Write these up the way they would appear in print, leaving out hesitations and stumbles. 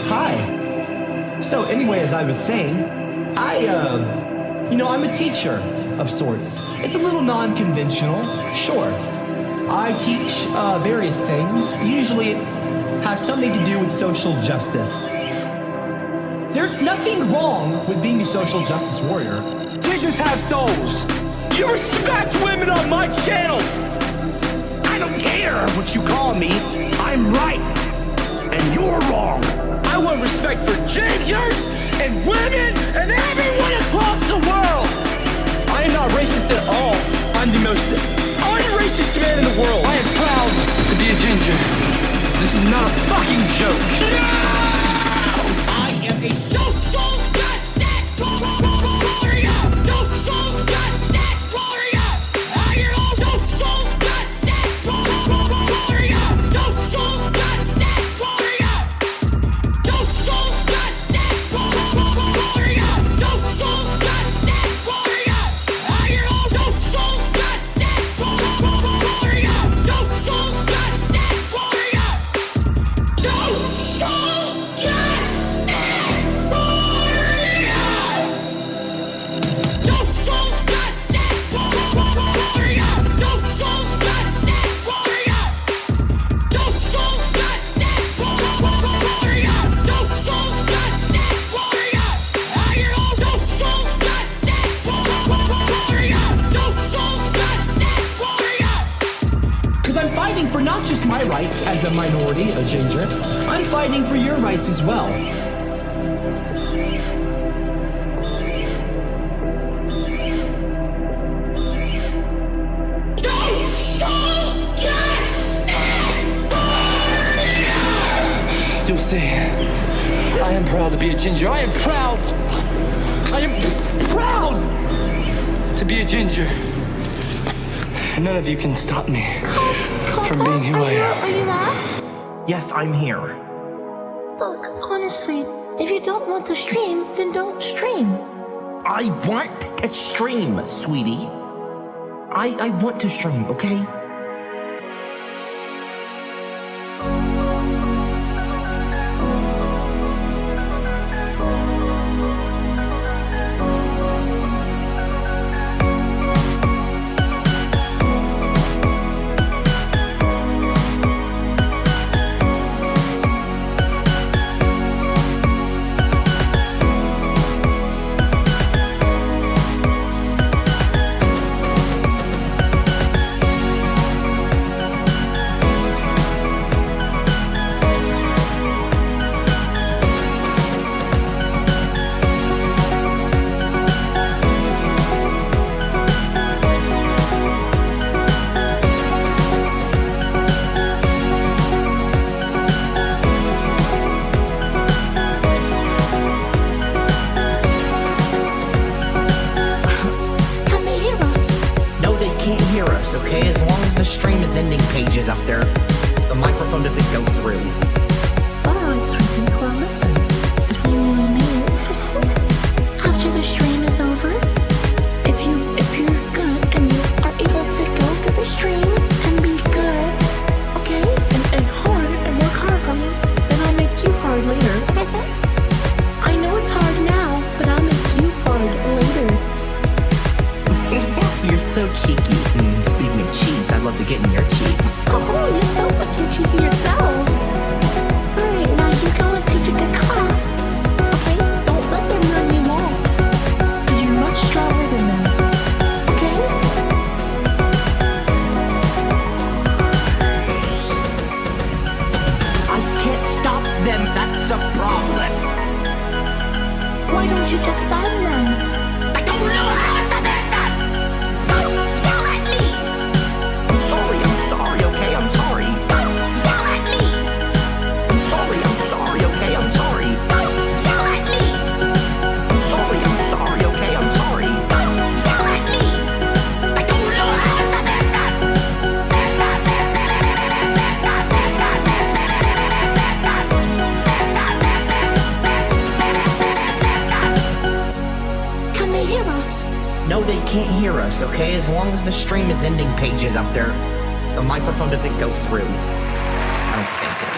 Hi. So anyway, as I was saying, I'm a teacher of sorts. It's a little non-conventional, sure. I teach various things. Usually it has something to do with social justice. There's nothing wrong with being a social justice warrior. Teachers have souls. You respect women on my channel. I don't care what you call me. I'm right, and you're wrong. I want respect for gingers and women and everyone across the world. I am not racist at all. I'm the most unracist man in the world. I am proud to be a ginger. This is not a fucking joke. No! I am a social justice warrior. Social justice warrior. I am a social justice warrior. Social justice warrior. Social justice warrior. Social justice warrior. I am a social justice warrior. Social justice warrior. Because I'm fighting for not just my rights as a minority, a ginger, I'm fighting for your rights as well. You'll see. I am proud to be a ginger. I am proud to be a ginger. None of you can stop me from being who I am. Are you there? Yes, I'm here. Look, honestly, if you don't want to stream, then don't stream. I want to stream, sweetie. I want to stream, okay? Okay, as long as the stream is ending pages up there, the microphone doesn't go through. Alright, sweetie, well listen, if you really mean it, after the stream is over, if you're good and you are able to go through the stream and be good, okay, and hard, and work hard for me, then I'll make you hard later. I know it's hard now, but I'll make you hard later. You're so cheeky. Speaking of cheeks, I'd love to get in your cheeks. Oh, you're so fucking cheeky yourself. Alright, now you go and teach a good class. Okay? Don't let them run you off. Because you're much stronger than them. Okay? I can't stop them, that's the problem. Why don't you just ban them? I don't know how to ban them! Don't yell at me! I'm sorry, okay? I'm sorry. Don't yell at me! I'm sorry, okay? I'm sorry. Don't yell at me! I'm sorry, okay? I'm sorry. Don't yell at me! I don't know how to ban them! can't hear us, okay? As long as the stream is ending pages up there, the microphone doesn't go through. I don't think it.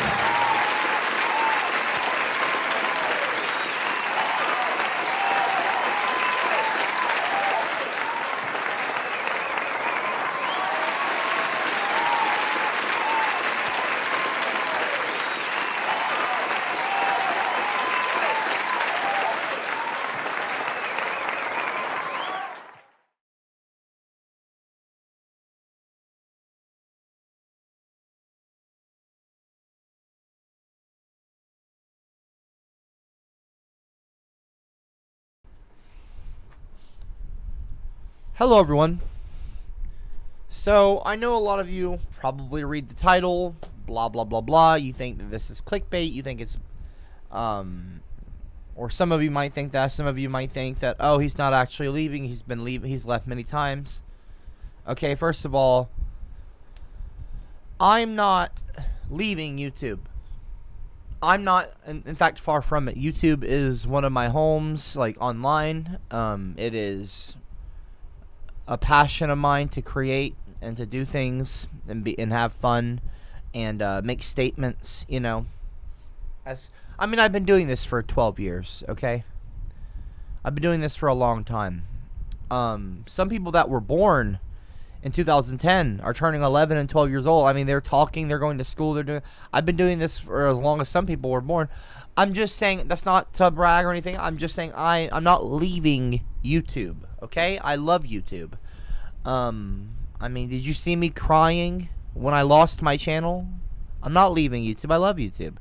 Hello everyone. So, I know a lot of you probably read the title, blah blah blah blah, you think that this is clickbait, you think it's, or some of you might think that, some of you might think that, oh, he's not actually leaving, he's left many times. Okay, first of all, I'm not leaving YouTube. I'm not, in fact, far from it. YouTube is one of my homes, like, online. It is a passion of mine to create and to do things and have fun and make statements, you know. I've been doing this for 12 years, okay? I've been doing this for a long time. Some people that were born in 2010 are turning 11 and 12 years old. I mean, they're talking, they're going to school, I've been doing this for as long as some people were born. I'm just saying, that's not to brag or anything. I'm just saying I'm not leaving YouTube, okay? I love YouTube. I mean, did you see me crying when I lost my channel? I'm not leaving YouTube. I love YouTube.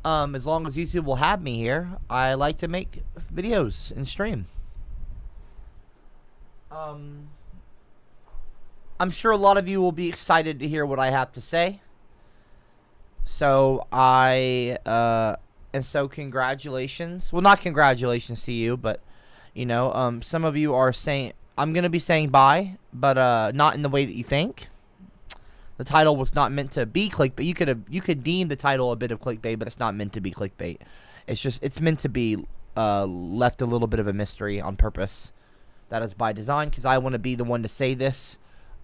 As long as YouTube will have me here, I like to make videos and stream. I'm sure a lot of you will be excited to hear what I have to say. So so congratulations. Well, not congratulations to you, but, you know, some of you are saying, I'm going to be saying bye, but not in the way that you think. The title was not meant to be clickbait. You could deem the title a bit of clickbait, but it's not meant to be clickbait. It's meant to be left a little bit of a mystery on purpose. That is by design, because I want to be the one to say this.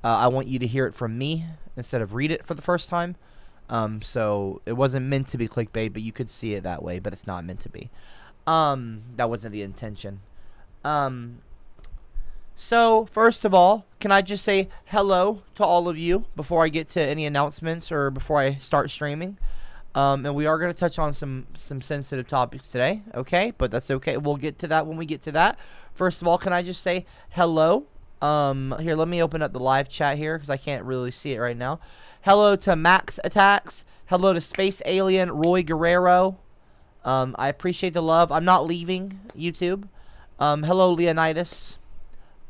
I want you to hear it from me instead of read it for the first time. So it wasn't meant to be clickbait, but you could see it that way, but it's not meant to be. That wasn't the intention. So first of all, can I just say hello to all of you before I get to any announcements or before I start streaming? And we are going to touch on some sensitive topics today, okay? But that's okay. We'll get to that when we get to that. First of all, can I just say hello? Here, let me open up the live chat here because I can't really see it right now. Hello to Max Attacks. Hello to Space Alien Roy Guerrero. I appreciate the love. I'm not leaving YouTube. Hello, Leonidas.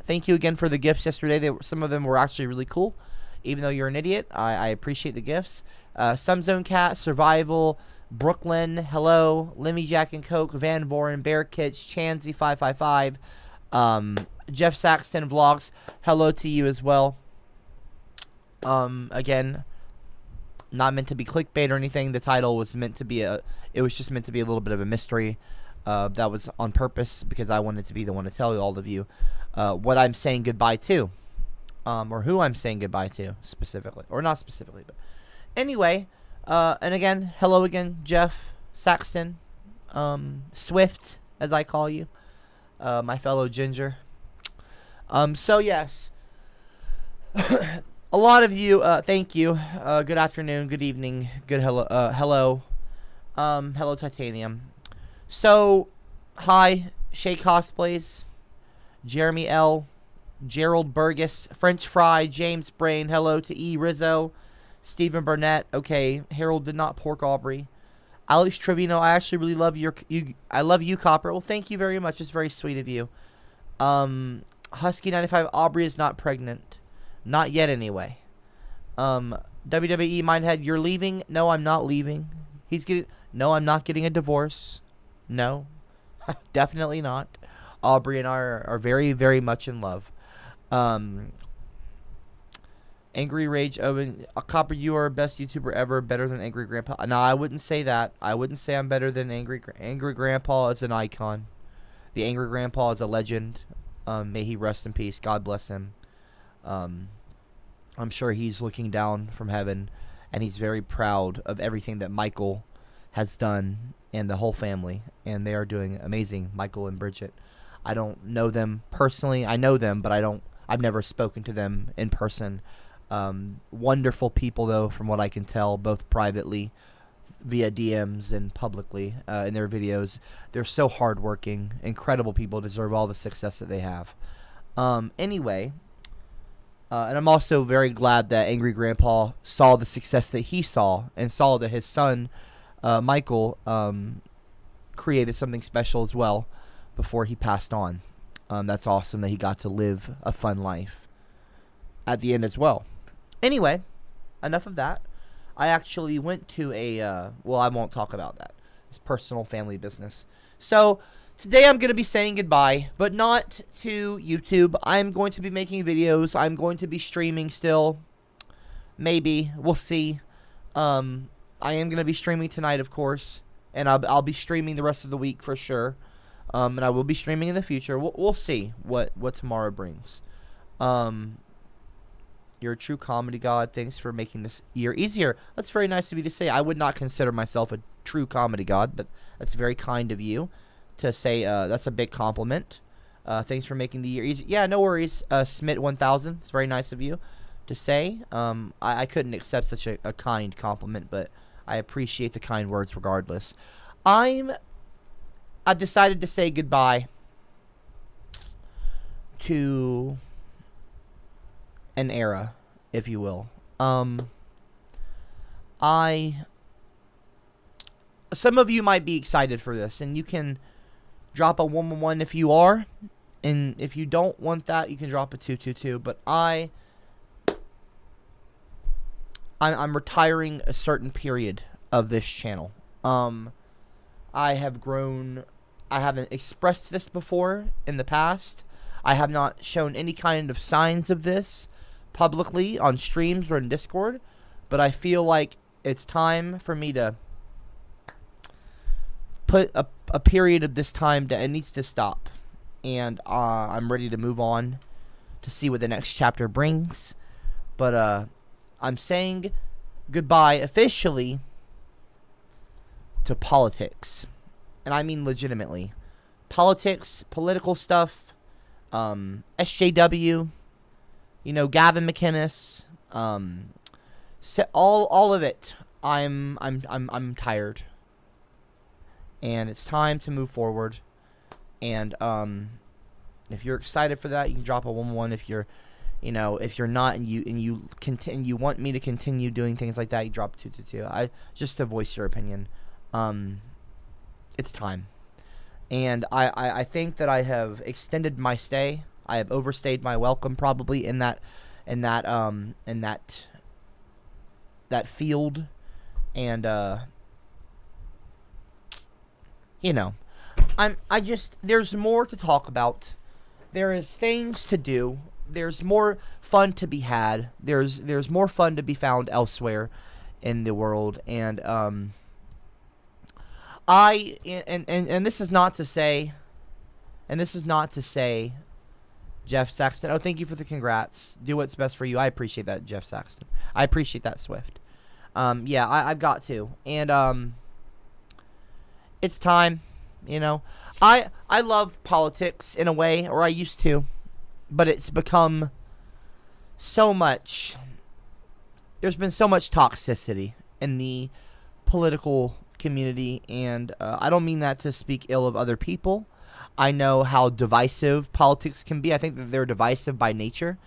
Thank you again for the gifts yesterday. Some of them were actually really cool. Even though you're an idiot, I appreciate the gifts. Zone Cat, Survival, Brooklyn, hello, Lemmy Jack and Coke, Van Voren, Bear Kitch, Chansey 555, Jeff Saxton Vlogs, hello to you as well. Again, not meant to be clickbait or anything. The title was meant to be it was just meant to be a little bit of a mystery. That was on purpose because I wanted to be the one to tell all of you what I'm saying goodbye to, or who I'm saying goodbye to specifically, or not specifically, but anyway. And again, hello again, Jeff Saxton, Swift, as I call you, my fellow ginger. So yes, a lot of you, thank you. Good afternoon, good evening, good hello, hello Titanium. So, hi, Shay Cosplays, Jeremy L, Gerald Burgess, French Fry, James Brain, hello to E Rizzo, Stephen Burnett, okay, Harold did not pork Aubrey, Alex Trevino, I actually really love I love you, Copper. Well, thank you very much, it's very sweet of you. Husky95, Aubrey is not pregnant, not yet anyway. WWE Mindhead, you're leaving? No, I'm not leaving. No, I'm not getting a divorce. No, definitely not. Aubrey and I are very, very much in love. Angry Rage Owen, Copper, you are best YouTuber ever, better than Angry Grandpa. No, I wouldn't say that. I wouldn't say I'm better than Angry Grandpa is an icon. The Angry Grandpa is a legend. May he rest in peace. God bless him. I'm sure he's looking down from heaven, and he's very proud of everything that Michael has done and the whole family, and they are doing amazing. Michael and Bridget. I don't know them personally. I know them, but I've never spoken to them in person. Wonderful people, though, from what I can tell, both privately, via DMs, and publicly in their videos. They're so hardworking, incredible people, deserve all the success that they have. Anyway, and I'm also very glad that Angry Grandpa saw the success that he saw, and saw that his son, Michael, created something special as well before he passed on. That's awesome that he got to live a fun life at the end as well. Anyway, enough of that. I actually went to a, well, I won't talk about that. It's personal family business. So, today I'm going to be saying goodbye, but not to YouTube. I'm going to be making videos. I'm going to be streaming still. Maybe. We'll see. I am going to be streaming tonight, of course. And I'll be streaming the rest of the week for sure. And I will be streaming in the future. We'll see what tomorrow brings. You're a true comedy god. Thanks for making this year easier. That's very nice of you to say. I would not consider myself a true comedy god, but that's very kind of you to say. That's a big compliment. Thanks for making the year easy. Yeah, no worries. Smit1000. It's very nice of you to say. I couldn't accept such a kind compliment, but I appreciate the kind words regardless. I've decided to say goodbye to an era, if you will. Some of you might be excited for this, and you can drop a 111 if you are, and if you don't want that, you can drop a 222. But I'm retiring a certain period of this channel. I have grown. I haven't expressed this before in the past. I have not shown any kind of signs of this publicly on streams or in Discord, but I feel like it's time for me to put a period of this time that it needs to stop, and I'm ready to move on to see what the next chapter brings. But I'm saying goodbye officially to politics, and I mean legitimately. Politics, political stuff, SJW, you know, Gavin McInnes, all of it. I'm tired, and it's time to move forward. And if you're excited for that, you can drop a 1-1. If you're, you know, if you're not, and you want me to continue doing things like that, you drop 222. Just to voice your opinion. It's time. And I think that I have extended my stay. I have overstayed my welcome probably in that field. And you know, there's more to talk about. There is things to do. There's more fun to be had. There's more fun to be found elsewhere in the world. And and this is not to say, Jeff Saxton. Oh, thank you for the congrats. Do what's best for you. I appreciate that, Jeff Saxton. I appreciate that, Swift. Yeah, I've got to. And it's time, you know. I love politics in a way, or I used to, but it's become so much. There's been so much toxicity in the political community, and I don't mean that to speak ill of other people. I know how divisive politics can be. I think that they're divisive by nature.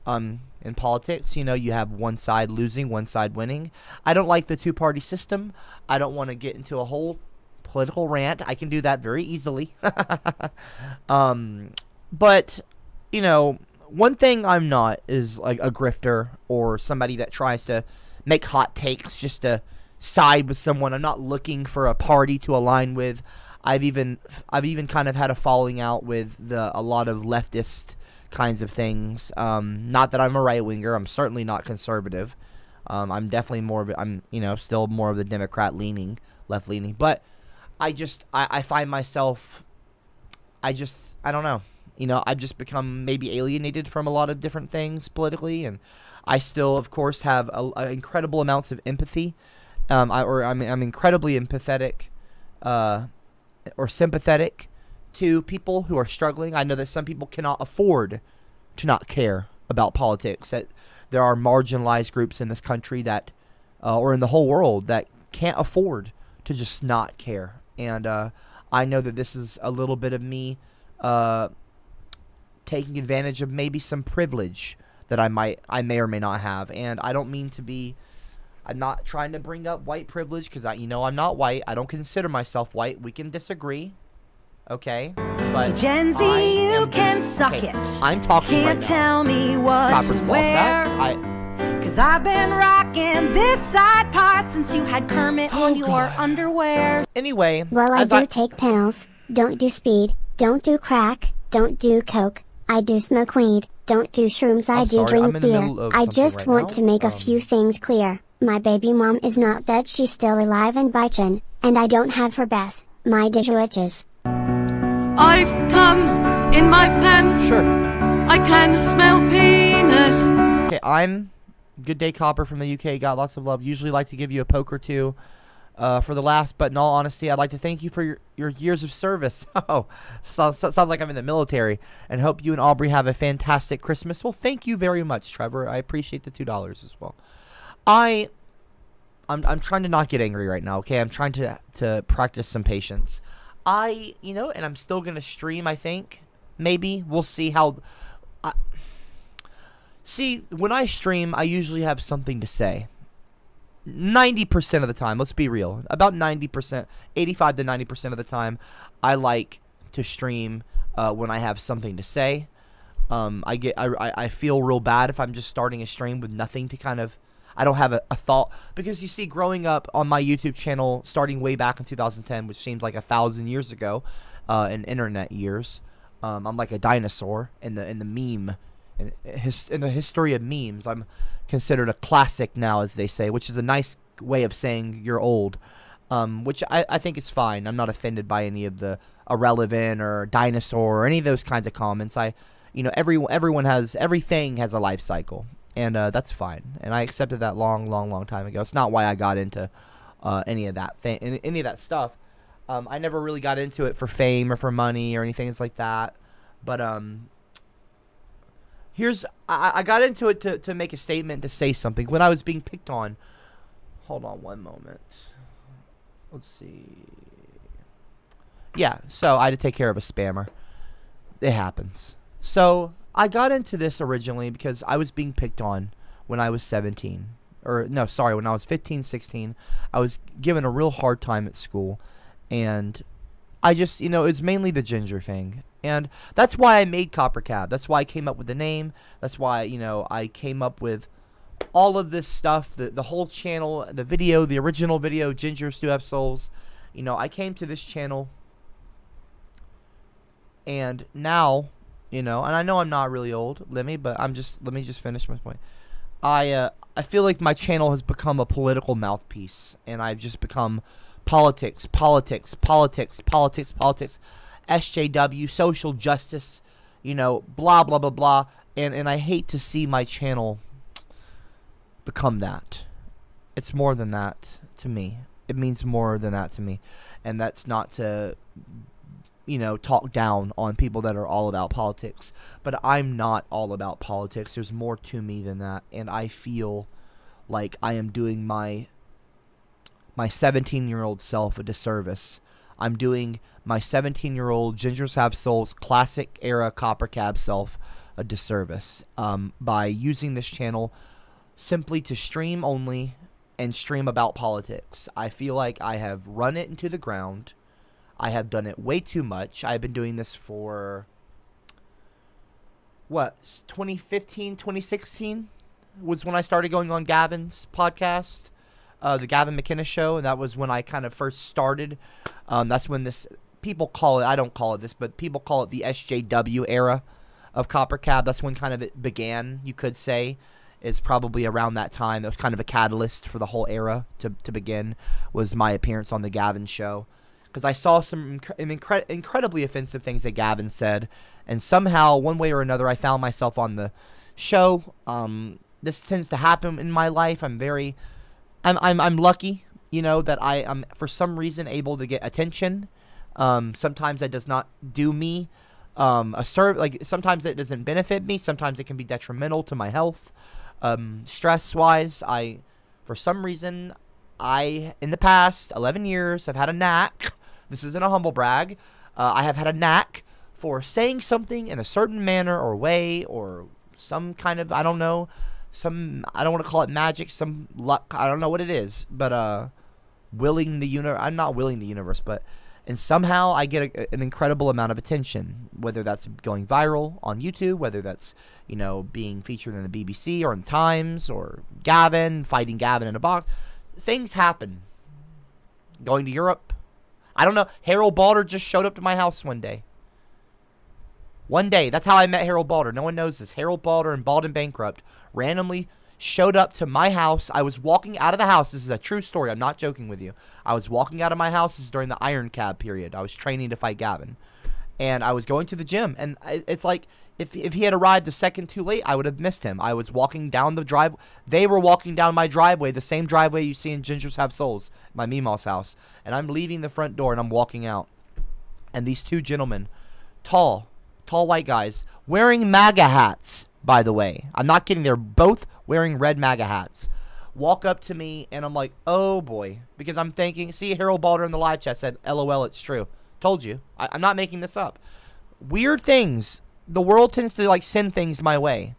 In politics, you know, you have one side losing, one side winning. I don't like the two-party system. I don't want to get into a whole political rant. I can do that very easily. But, you know, one thing I'm not is like a grifter or somebody that tries to make hot takes just to side with someone. I'm not looking for a party to align with. I've even kind of had a falling out with a lot of leftist kinds of things. Not that I'm a right winger. I'm certainly not conservative. I'm definitely I'm still more of the Democrat leaning, left leaning. But I find myself, I don't know. I've just become maybe alienated from a lot of different things politically, and I still, of course, have incredible amounts of empathy. I'm incredibly empathetic, or sympathetic to people who are struggling. I know that some people cannot afford to not care about politics. That there are marginalized groups in this country that, or in the whole world, that can't afford to just not care. And I know that this is a little bit of me taking advantage of maybe some privilege that I may or may not have. And I don't mean to be, I'm not trying to bring up white privilege, because I'm not white. I don't consider myself white. We can disagree, okay? But Gen Z, you can suck it. I'm talking Can't right now. tell me what Copper's to ball wear. sack. 'Cause I've been rocking this side part since you had Kermit on your God. underwear. Anyway, Well, I as do take pills. Don't do speed. Don't do crack. Don't do coke. I do smoke weed. Don't do shrooms. I I'm do sorry, drink I'm in the beer. middle of I something just right want now. to make a few things clear. My baby mom is not dead. She's still alive and bitchin'. And I don't have her best. My witches. I've come in my pants. Sure. I can smell penis. Okay, I'm Good Day Copper from the UK. Got lots of love. Usually like to give you a poke or two for the last, but in all honesty, I'd like to thank you for your years of service. Oh, sounds like I'm in the military. And hope you and Aubrey have a fantastic Christmas. Well, thank you very much, Trevor. I appreciate the $2 as well. I'm trying to not get angry right now, okay? I'm trying to practice some patience. And I'm still going to stream, I think. Maybe. We'll see how... See, when I stream, I usually have something to say. 90% of the time, let's be real. About 90%, 85 to 90% of the time, I like to stream when I have something to say. I feel real bad if I'm just starting a stream with nothing to kind of... I don't have a thought. Because you see, growing up on my YouTube channel, starting way back in 2010, which seems like 1,000 years ago, in internet years, I'm like a dinosaur in the meme. In the history of memes, I'm considered a classic now, as they say, which is a nice way of saying you're old, which I think is fine. I'm not offended by any of the irrelevant or dinosaur or any of those kinds of comments. Everything has a life cycle, and that's fine. And I accepted that long time ago. It's not why I got into any of that stuff. I never really got into it for fame or for money or anything like that. But I got into it to make a statement, to say something. When I was being picked on, hold on one moment. Let's see. Yeah, so I had to take care of a spammer. It happens. So I got into this originally because I was being picked on when I was 17. When I was 15, 16. I was given a real hard time at school. And I just, it's mainly the ginger thing. And that's why I made CopperCab. That's why I came up with the name. That's why, I came up with all of this stuff, the whole channel, the original video, Gingers Do Have Souls. I came to this channel, and now, and I know I'm not really old, Lemmy, but let me just finish my point. I feel like my channel has become a political mouthpiece, and I've just become politics, SJW, social justice, blah, blah, blah, blah. And I hate to see my channel become that. It's more than that to me. It means more than that to me. And that's not to, talk down on people that are all about politics. But I'm not all about politics. There's more to me than that. And I feel like I am doing my 17-year-old self a disservice. I'm doing my 17-year-old Gingers Have Souls classic era CopperCab self a disservice by using this channel simply to stream only and stream about politics. I feel like I have run it into the ground. I have done it way too much. I've been doing this for 2015, 2016 was when I started going on Gavin's podcast. The Gavin McInnes show, and that was when I kind of first started. That's when people call it, I don't call it this, but people call it the SJW era of CopperCab. That's when kind of it began, you could say, is probably around that time. That was kind of a catalyst for the whole era to begin, was my appearance on the Gavin show. because I saw some incredibly offensive things that Gavin said, and somehow, one way or another, I found myself on the show. This tends to happen in my life. I'm lucky, you know, that I am for some reason able to get attention. Sometimes that does not do me sometimes it doesn't benefit me. Sometimes it can be detrimental to my health. Stress wise, for some reason, in the past 11 years, have had a knack. This isn't a humble brag. I have had a knack for saying something in a certain manner or way, or some kind of, I don't know, I don't want to call it magic, some luck, I don't know what it is, but I'm not willing the universe, but, and somehow I get an incredible amount of attention, whether that's going viral on YouTube, whether that's, you know, being featured in the BBC or in Times, or fighting Gavin in a box. Things happen. Going to Europe. I don't know. Harold Balder just showed up to my house one day. One day. That's how I met Harold Balder. No one knows this. Harold Balder and Bald and Bankrupt randomly showed up to my house. I was walking out of the house. This is a true story. I'm not joking with you. I was walking out of my house. This is during the Iron Cab period. I was training to fight Gavin. And I was going to the gym. And it's like, if he had arrived a second too late, I would have missed him. I was walking down the drive. They were walking down my driveway, the same driveway you see in Gingers Have Souls, my Meemaw's house. And I'm leaving the front door and I'm walking out. And these two gentlemen, tall white guys, wearing MAGA hats, by the way. I'm not kidding. They're both wearing red MAGA hats. Walk up to me and I'm like, oh boy. Because I'm thinking, see, Harold Balder in the live chat said, LOL, it's true. Told you. I'm not making this up. Weird things. The world tends to like send things my way.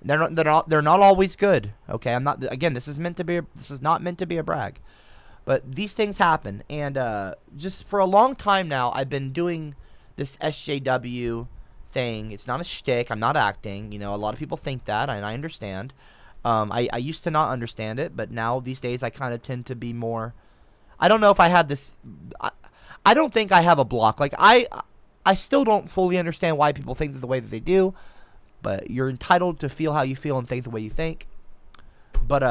They're not always good. Okay, I'm not. Again, this is not meant to be a brag, but these things happen. And just for a long time now, I've been doing this SJW thing. It's not a shtick. I'm not acting. You know, a lot of people think that, and I understand. I used to not understand it, but now these days I kind of tend to be more. I don't know if I have this. I don't think I have a block. Like I still don't fully understand why people think the way that they do, but you're entitled to feel how you feel and think the way you think. But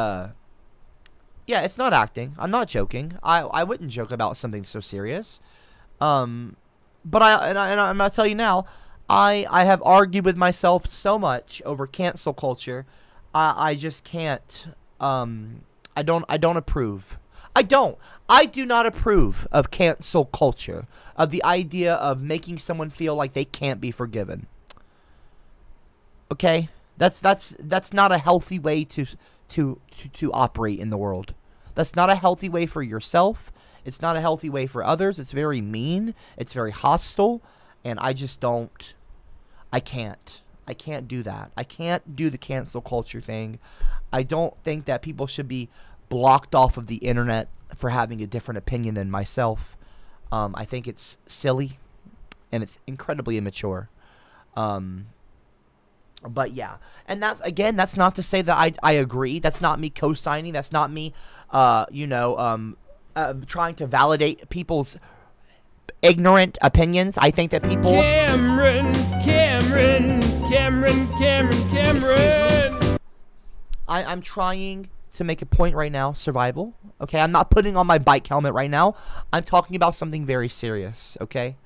yeah, it's not acting. I'm not joking. I wouldn't joke about something so serious. But I'm gonna tell you now, I have argued with myself so much over cancel culture. I just can't. I don't approve. I do not approve of cancel culture, of the idea of making someone feel like they can't be forgiven. Okay? That's not a healthy way to operate in the world. That's not a healthy way for yourself. It's not a healthy way for others. It's very mean. It's very hostile, and I just don't. I can't do that. I can't do the cancel culture thing. I don't think that people should be blocked off of the internet for having a different opinion than myself. I think it's silly and it's incredibly immature. But yeah, and that's not to say that I agree. That's not me co-signing. That's not me, trying to validate people's ignorant opinions. I think that people. Cameron. I'm trying to make a point right now. Survival. Okay, I'm not putting on my bike helmet right now. I'm talking about something very serious. Okay,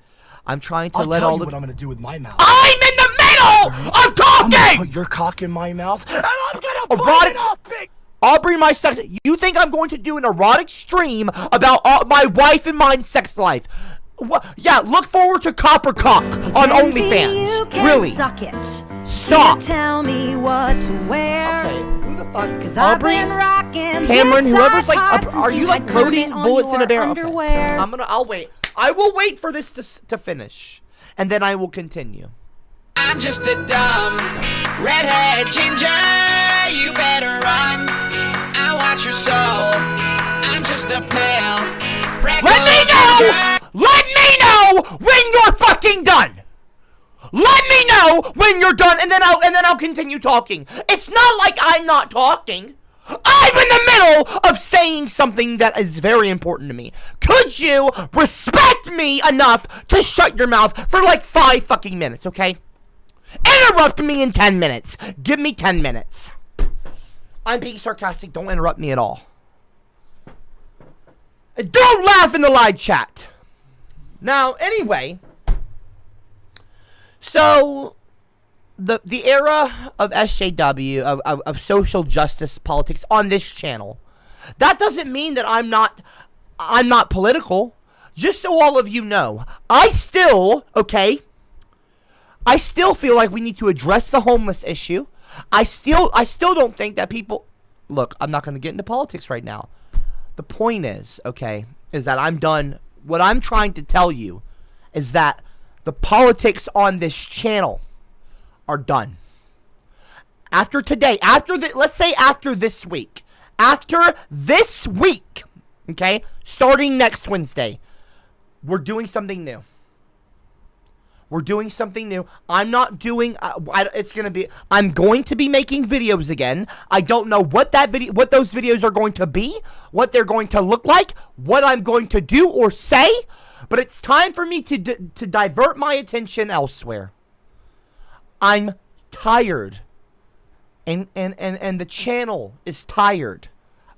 I'm trying to let all of. What I'm gonna do with my mouth. I'm in the middle of talking. I'm gonna put your cock in my mouth, and I'm gonna put it up big. Aubrey, my sex. You think I'm going to do an erotic stream about my wife and mine sex life? What? Yeah, look forward to CopperCab on OnlyFans. Really? Suck it. Stop. Can't tell me what to wear. Okay, who the fuck? 'Cause I've Aubrey, been rocking Cameron, this whoever's side like, pot are since you like had loading on bullets in a your barrel? Okay. underwear. I'll wait. I will wait for this to finish, and then I will continue. I'm just a dumb redhead ginger. You better run. I watch your soul. I'm just a pale. Let me know! Let me know when you're fucking done! Let me know when you're done, and then I'll continue talking. It's not like I'm not talking. I'm in the middle of saying something that is very important to me. Could you respect me enough to shut your mouth for like 5 fucking minutes, okay? Interrupt me in 10 minutes. Give me 10 minutes. I'm being sarcastic. Don't interrupt me at all. And don't laugh in the live chat. Now, anyway, so the era of SJW, of social justice politics on this channel, that doesn't mean that I'm not political. Just so all of you know, I still feel like we need to address the homeless issue. I still don't think that people, look, I'm not going to get into politics right now. The point is that I'm done. What I'm trying to tell you is that the politics on this channel are done. After today, let's say after this week, okay, starting next Wednesday, we're doing something new. I'm not doing, I'm going to be making videos again. I don't know what those videos are going to be, what they're going to look like, what I'm going to do or say, but it's time for me to divert my attention elsewhere. I'm tired, and the channel is tired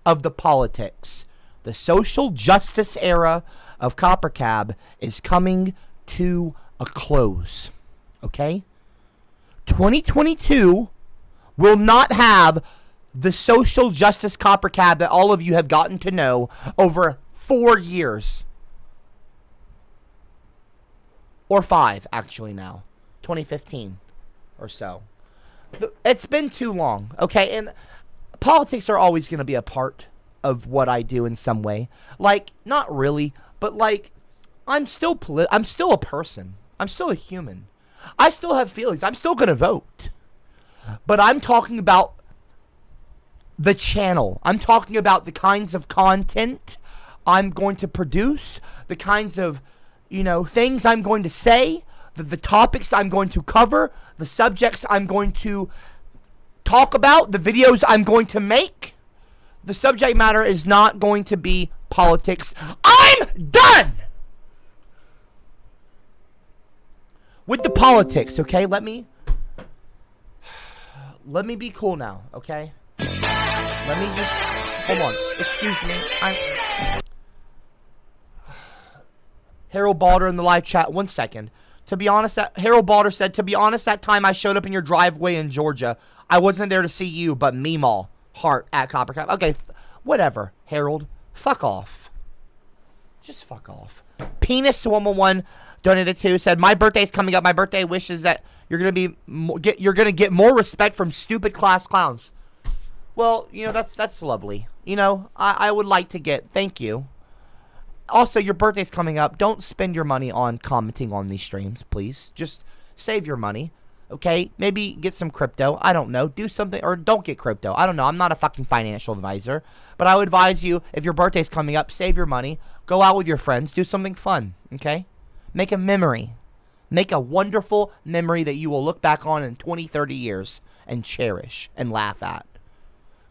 of the politics. The social justice era of CopperCab is coming to a close, okay? 2022 will not have the social justice CopperCab that all of you have gotten to know over 4 years. Or 5, actually, now. 2015 or so. It's been too long, okay? And politics are always going to be a part of what I do in some way. Like, not really, but like, I'm still a person. I'm still a human. I still have feelings. I'm still going to vote. But I'm talking about the channel. I'm talking about the kinds of content I'm going to produce, the kinds of, things I'm going to say, the topics I'm going to cover, the subjects I'm going to talk about, the videos I'm going to make. The subject matter is not going to be politics. I'm done with the politics, okay? Let me be cool now, okay? Let me just, hold on. Excuse me. Harold Balder in the live chat. 1 second. To be honest, Harold Balder said, to be honest, that time I showed up in your driveway in Georgia, I wasn't there to see you, but Meemaw. Heart at CopperCab. Okay, whatever, Harold. Fuck off. Just fuck off. Penis111 donated to, said, my birthday's coming up. My birthday wish is that you're gonna get more respect from stupid class clowns. Well, that's lovely. I would like to get, thank you. Also, your birthday's coming up. Don't spend your money on commenting on these streams, please. Just save your money. Okay, maybe get some crypto. I don't know. Do something, or don't get crypto. I don't know. I'm not a fucking financial advisor. But I would advise you, if your birthday's coming up, save your money. Go out with your friends. Do something fun, okay? Make a memory. Make a wonderful memory that you will look back on in 20, 30 years and cherish and laugh at.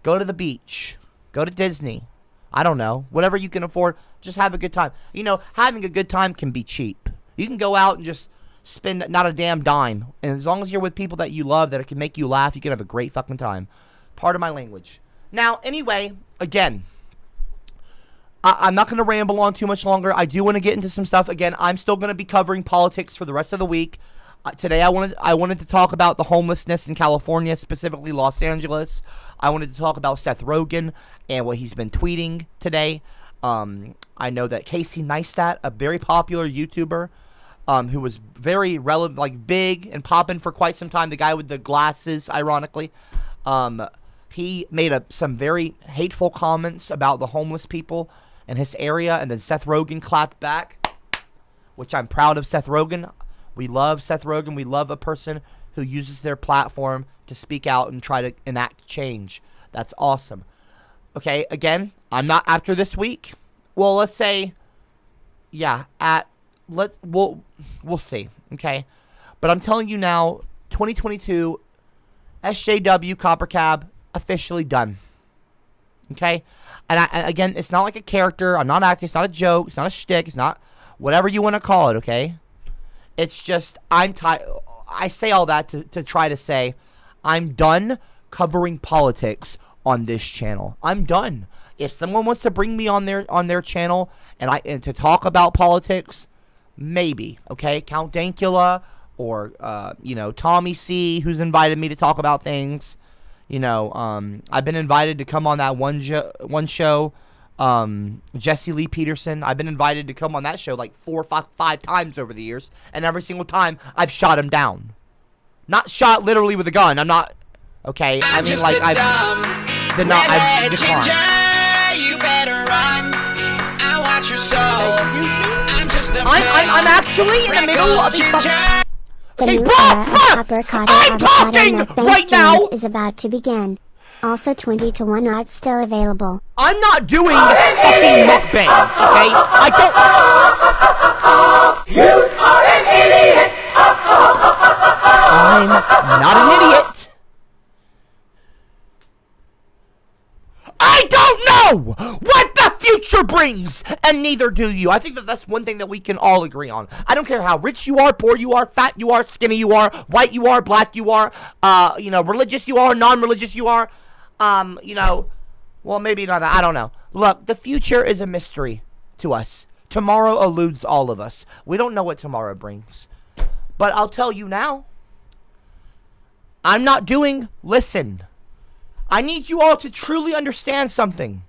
Go to the beach. Go to Disney. I don't know. Whatever you can afford, just have a good time. Having a good time can be cheap. You can go out and just spend not a damn dime, and as long as you're with people that you love, that can make you laugh, you can have a great fucking time. Part of my language. Now, anyway, again, I'm not going to ramble on too much longer. I do want to get into some stuff. Again, I'm still going to be covering politics for the rest of the week. Today, I wanted to talk about the homelessness in California, specifically Los Angeles. I wanted to talk about Seth Rogen and what he's been tweeting today. I know that Casey Neistat, a very popular YouTuber, who was very relevant, like big and popping for quite some time. The guy with the glasses, ironically. He made some very hateful comments about the homeless people in his area, and then Seth Rogen clapped back, which I'm proud of Seth Rogen. We love Seth Rogen. We love a person who uses their platform to speak out and try to enact change. That's awesome. Okay, again, I'm not after this week. Well, let's say, yeah, we'll see, okay? But I'm telling you now, 2022, SJW CopperCab officially done. Okay? And again, it's not like a character. I'm not acting. It's not a joke. It's not a shtick. It's not whatever you want to call it, okay? It's just, I'm tired. I say all that to try to say I'm done covering politics on this channel. I'm done. If someone wants to bring me on their channel and to talk about politics, Maybe, okay? Count Dankula or, Tommy C, who's invited me to talk about things. I've been invited to come on that one show. Jesse Lee Peterson. I've been invited to come on that show like 4 or 5 times over the years. And every single time, I've shot him down. Not shot literally with a gun. I'm not, okay? I mean, like, I've declined. You better run. I watch your soul. I'm actually in the middle of a The new bro, I'm talking right now. Is about to begin. Also 20 to 1 odds still available. I'm not doing fucking mukbangs, okay? I don't. You are an idiot. I'm not an idiot. I don't know what the future brings, and neither do you. I think that's one thing that we can all agree on. I don't care how rich you are, poor you are, fat you are, skinny you are, white you are, black you are, religious you are, non-religious you are, well, maybe not. I don't know. Look, the future is a mystery to us. Tomorrow eludes all of us. We don't know what tomorrow brings. But I'll tell you now, listen, I need you all to truly understand something.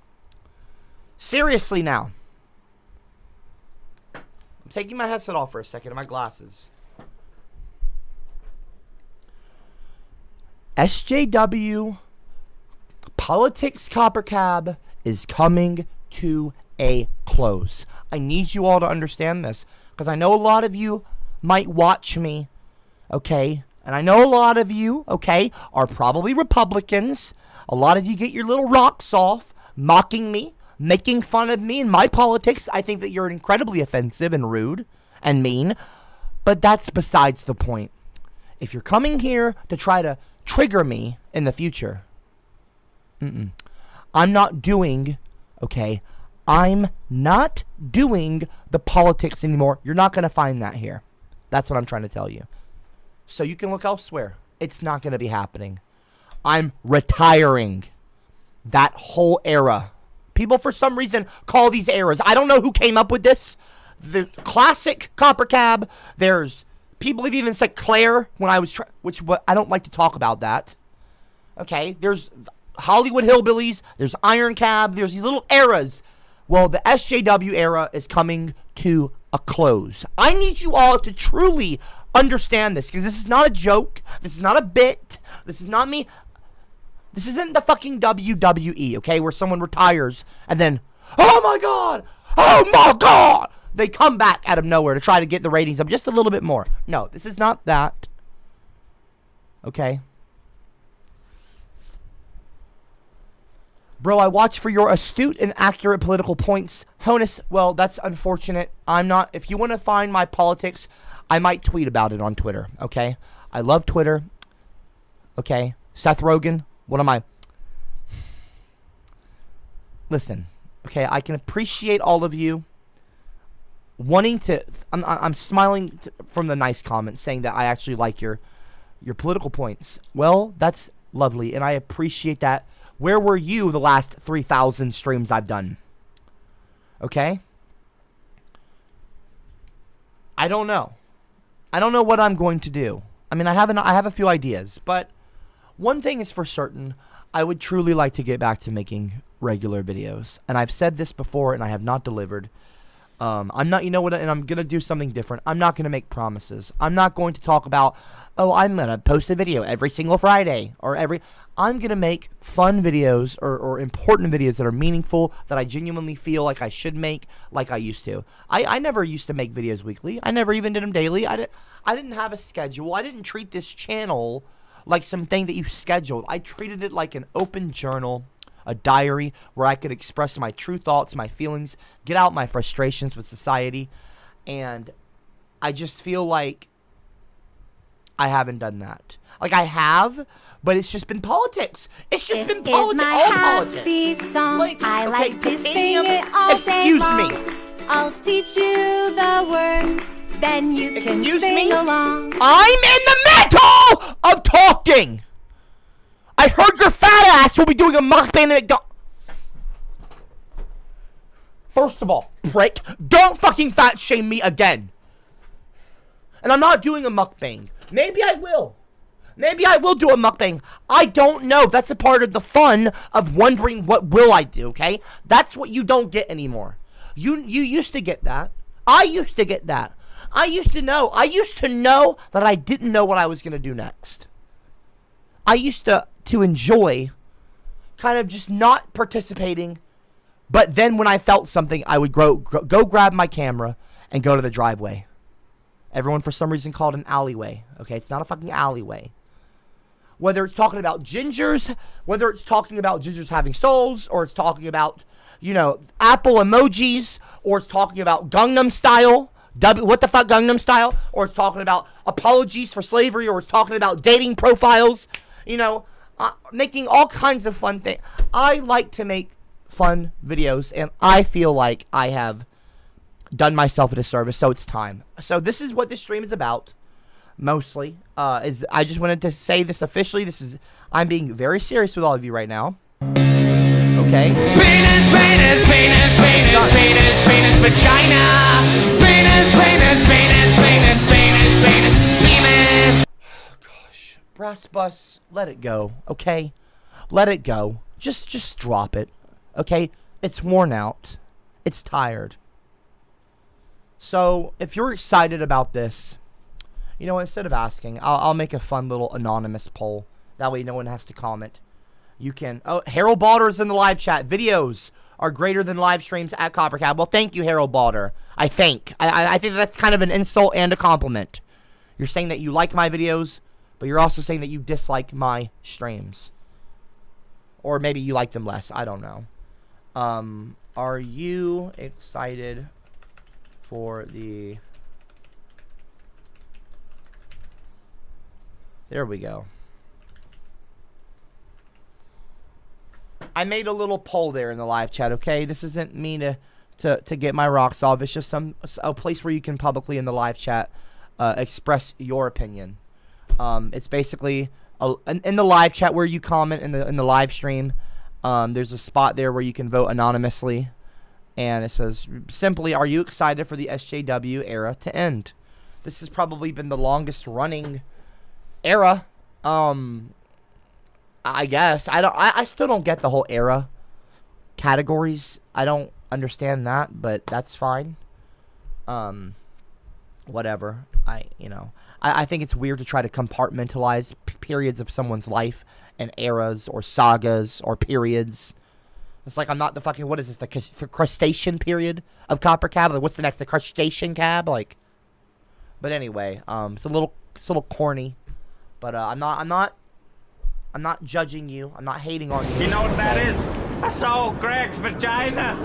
Seriously now. I'm taking my headset off for a second and my glasses. SJW Politics CopperCab is coming to a close. I need you all to understand this, because I know a lot of you might watch me, okay? And I know a lot of you, okay, are probably Republicans. A lot of you get your little rocks off, mocking me, making fun of me and my politics. I think that you're incredibly offensive and rude and mean, but that's besides the point. If you're coming here to try to trigger me in the future, I'm not doing, okay, I'm not doing the politics anymore. You're not going to find that here. That's what I'm trying to tell you. So you can look elsewhere. It's not going to be happening. I'm retiring that whole era. People, for some reason, call these eras. I don't know who came up with this. The classic CopperCab. There's people have even said Claire when I was I don't like to talk about that. Okay, there's Hollywood Hillbillies. There's Iron Cab. There's these little eras. Well, the SJW era is coming to a close. I need you all to truly understand this, because this is not a joke. This is not a bit. This is not me. This isn't the fucking WWE, okay, where someone retires and then, oh my God, they come back out of nowhere to try to get the ratings up just a little bit more. No, this is not that. Okay. Bro, I watch for your astute and accurate political points. Honus, well, that's unfortunate. If you want to find my politics, I might tweet about it on Twitter, okay? I love Twitter, okay? Seth Rogen, what am I? Listen, okay, I can appreciate all of you wanting to, I'm smiling from the nice comments saying that I actually like your political points. Well, that's lovely, and I appreciate that. Where were you the last 3,000 streams I've done? Okay? I don't know. I don't know what I'm going to do. I mean, I have a few ideas, but one thing is for certain. I would truly like to get back to making regular videos. And I've said this before, and I have not delivered. I'm not, and I'm going to do something different. I'm not going to make promises. I'm not going to talk about, oh, I'm going to post a video every single Friday I'm going to make fun videos or important videos that are meaningful, that I genuinely feel like I should make, like I used to. I never used to make videos weekly. I never even did them daily. I didn't have a schedule. I didn't treat this channel like something that you scheduled. I treated it like an open journal, a diary where I could express my true thoughts, my feelings, get out my frustrations with society. And I just feel like I haven't done that. Like, I have, but it's just been politics. It's just been politics. All politics. Song. Like, I okay, like to sing it all excuse day long. me. I'll teach you the words, then you can sing along. I'm in the middle of talking. I heard your fat ass will be doing a mukbang at First of all, prick, don't fucking fat shame me again. And I'm not doing a mukbang. Maybe I will. Maybe I will do a mukbang. I don't know. That's a part of the fun of wondering what will I do, okay? That's what you don't get anymore. You used to get that. I used to get that. I used to know. I used to know that I didn't know what I was going to do next. I used to enjoy kind of just not participating, but then when I felt something, I would go grab my camera and go to the driveway. Everyone for some reason called it an alleyway. Okay, it's not a fucking alleyway. Whether it's talking about gingers, whether it's talking about gingers having souls, or it's talking about, you know, Apple emojis, or it's talking about Gangnam Style, what the fuck Gangnam Style, or it's talking about apologies for slavery, or it's talking about dating profiles, you know, making all kinds of fun things. I like to make fun videos, and I feel like I have done myself a disservice, so it's time. So this is what this stream is about, mostly. I just wanted to say this officially. I'm being very serious with all of you right now. Okay? Penis, vagina. Penis, semen. Gosh, brass bus, let it go, okay? Let it go. Just drop it, okay? It's worn out. It's tired. So, if you're excited about this, you know, instead of asking, I'll make a fun little anonymous poll. That way no one has to comment. You can... Oh, Harold Balder's in the live chat. Videos are greater than live streams at CopperCab. Well, thank you, Harold Balder. I think that's kind of an insult and a compliment. You're saying that you like my videos, but you're also saying that you dislike my streams. Or maybe you like them less. I don't know. Are you excited for the... There we go. I made a little poll there in the live chat, okay? This isn't me to get my rocks off. It's just a place where you can publicly in the live chat express your opinion. It's basically in the live chat where you comment in the live stream. There's a spot there where you can vote anonymously, and it says simply, "Are you excited for the SJW era to end?" This has probably been the longest running era. I guess I still don't get the whole era categories. I don't understand that, but that's fine. Whatever. I think it's weird to try to compartmentalize periods of someone's life and eras or sagas or periods. It's like I'm not the fucking, what is this, the crustacean period of CopperCab? Like, what's the next, the crustacean cab? Like, but anyway, it's a little corny, but I'm not judging you. I'm not hating on you. You know what that is? I saw Greg's vagina.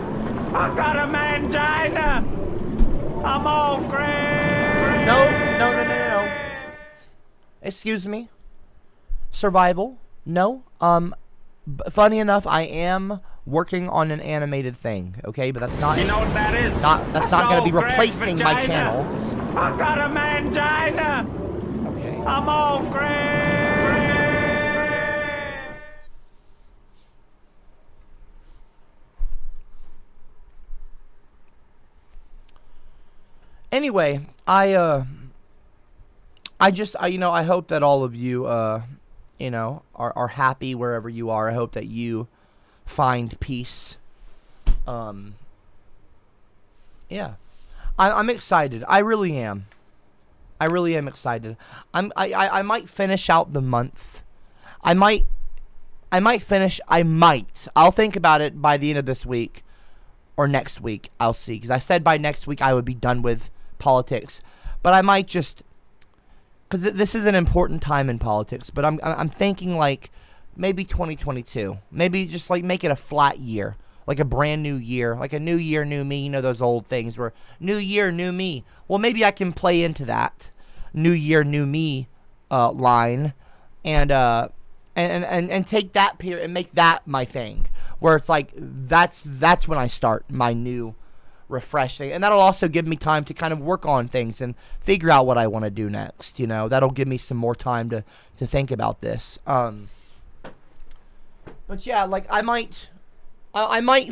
I got a mangina. I'm on Greg. No. Excuse me. Survival. No. Funny enough, I am working on an animated thing. Okay, but that's not. You know what that is? That's not going to be replacing my channel. I got a mangina. Okay. I'm on Greg. Anyway, I hope that all of you, are happy wherever you are. I hope that you find peace. Yeah, I'm excited. I really am. I really am excited. I might finish out the month. I might finish. I'll think about it by the end of this week or next week. I'll see. Because I said by next week I would be done with politics, but I might just, because this is an important time in politics, but I'm thinking like maybe 2022, maybe just like make it a flat year, like a brand new year, like a new year, new me. You know those old things where new year, new me. Well, maybe I can play into that new year, new me line, and take that period and make that my thing, where it's like that's when I start my new refresh thing, and that'll also give me time to kind of work on things and figure out what I want to do next. That'll give me some more time to think about this. But yeah, like I might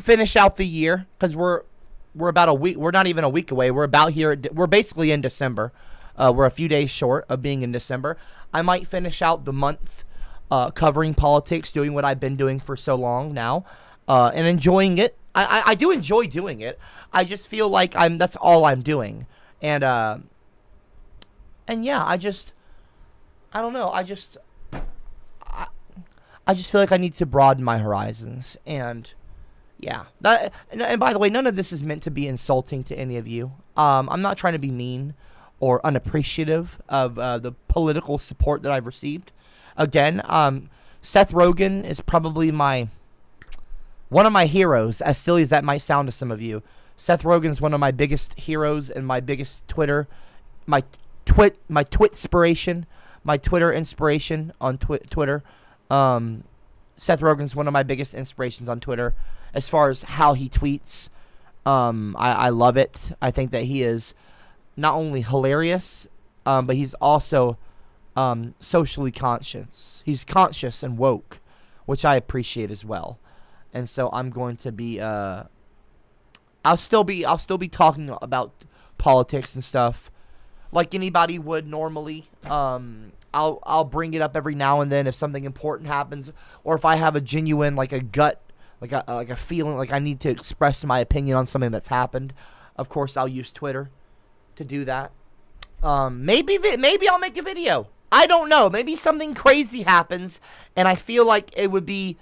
finish out the year, because we're about a week. We're not even a week away. We're basically in December. We're a few days short of being in December. I might finish out the month covering politics, doing what I've been doing for so long now, and enjoying it. I do enjoy doing it. I just feel like that's all I'm doing. And yeah, I don't know. I just feel like I need to broaden my horizons. And yeah, and by the way, none of this is meant to be insulting to any of you. I'm not trying to be mean or unappreciative of the political support that I've received. Again, Seth Rogen is probably one of my heroes, as silly as that might sound to some of you. Seth Rogen's one of my biggest heroes and my biggest Twitter inspiration on Twitter. Seth Rogen's one of my biggest inspirations on Twitter as far as how he tweets. I love it. I think that he is not only hilarious, but he's also socially conscious. He's conscious and woke, which I appreciate as well. And so I'm going to be I'll still be talking about politics and stuff like anybody would normally. I'll bring it up every now and then if something important happens, or if I have a genuine like a gut, like a feeling like I need to express my opinion on something that's happened. Of course, I'll use Twitter to do that. Maybe I'll make a video. I don't know. Maybe something crazy happens, and I feel like it would be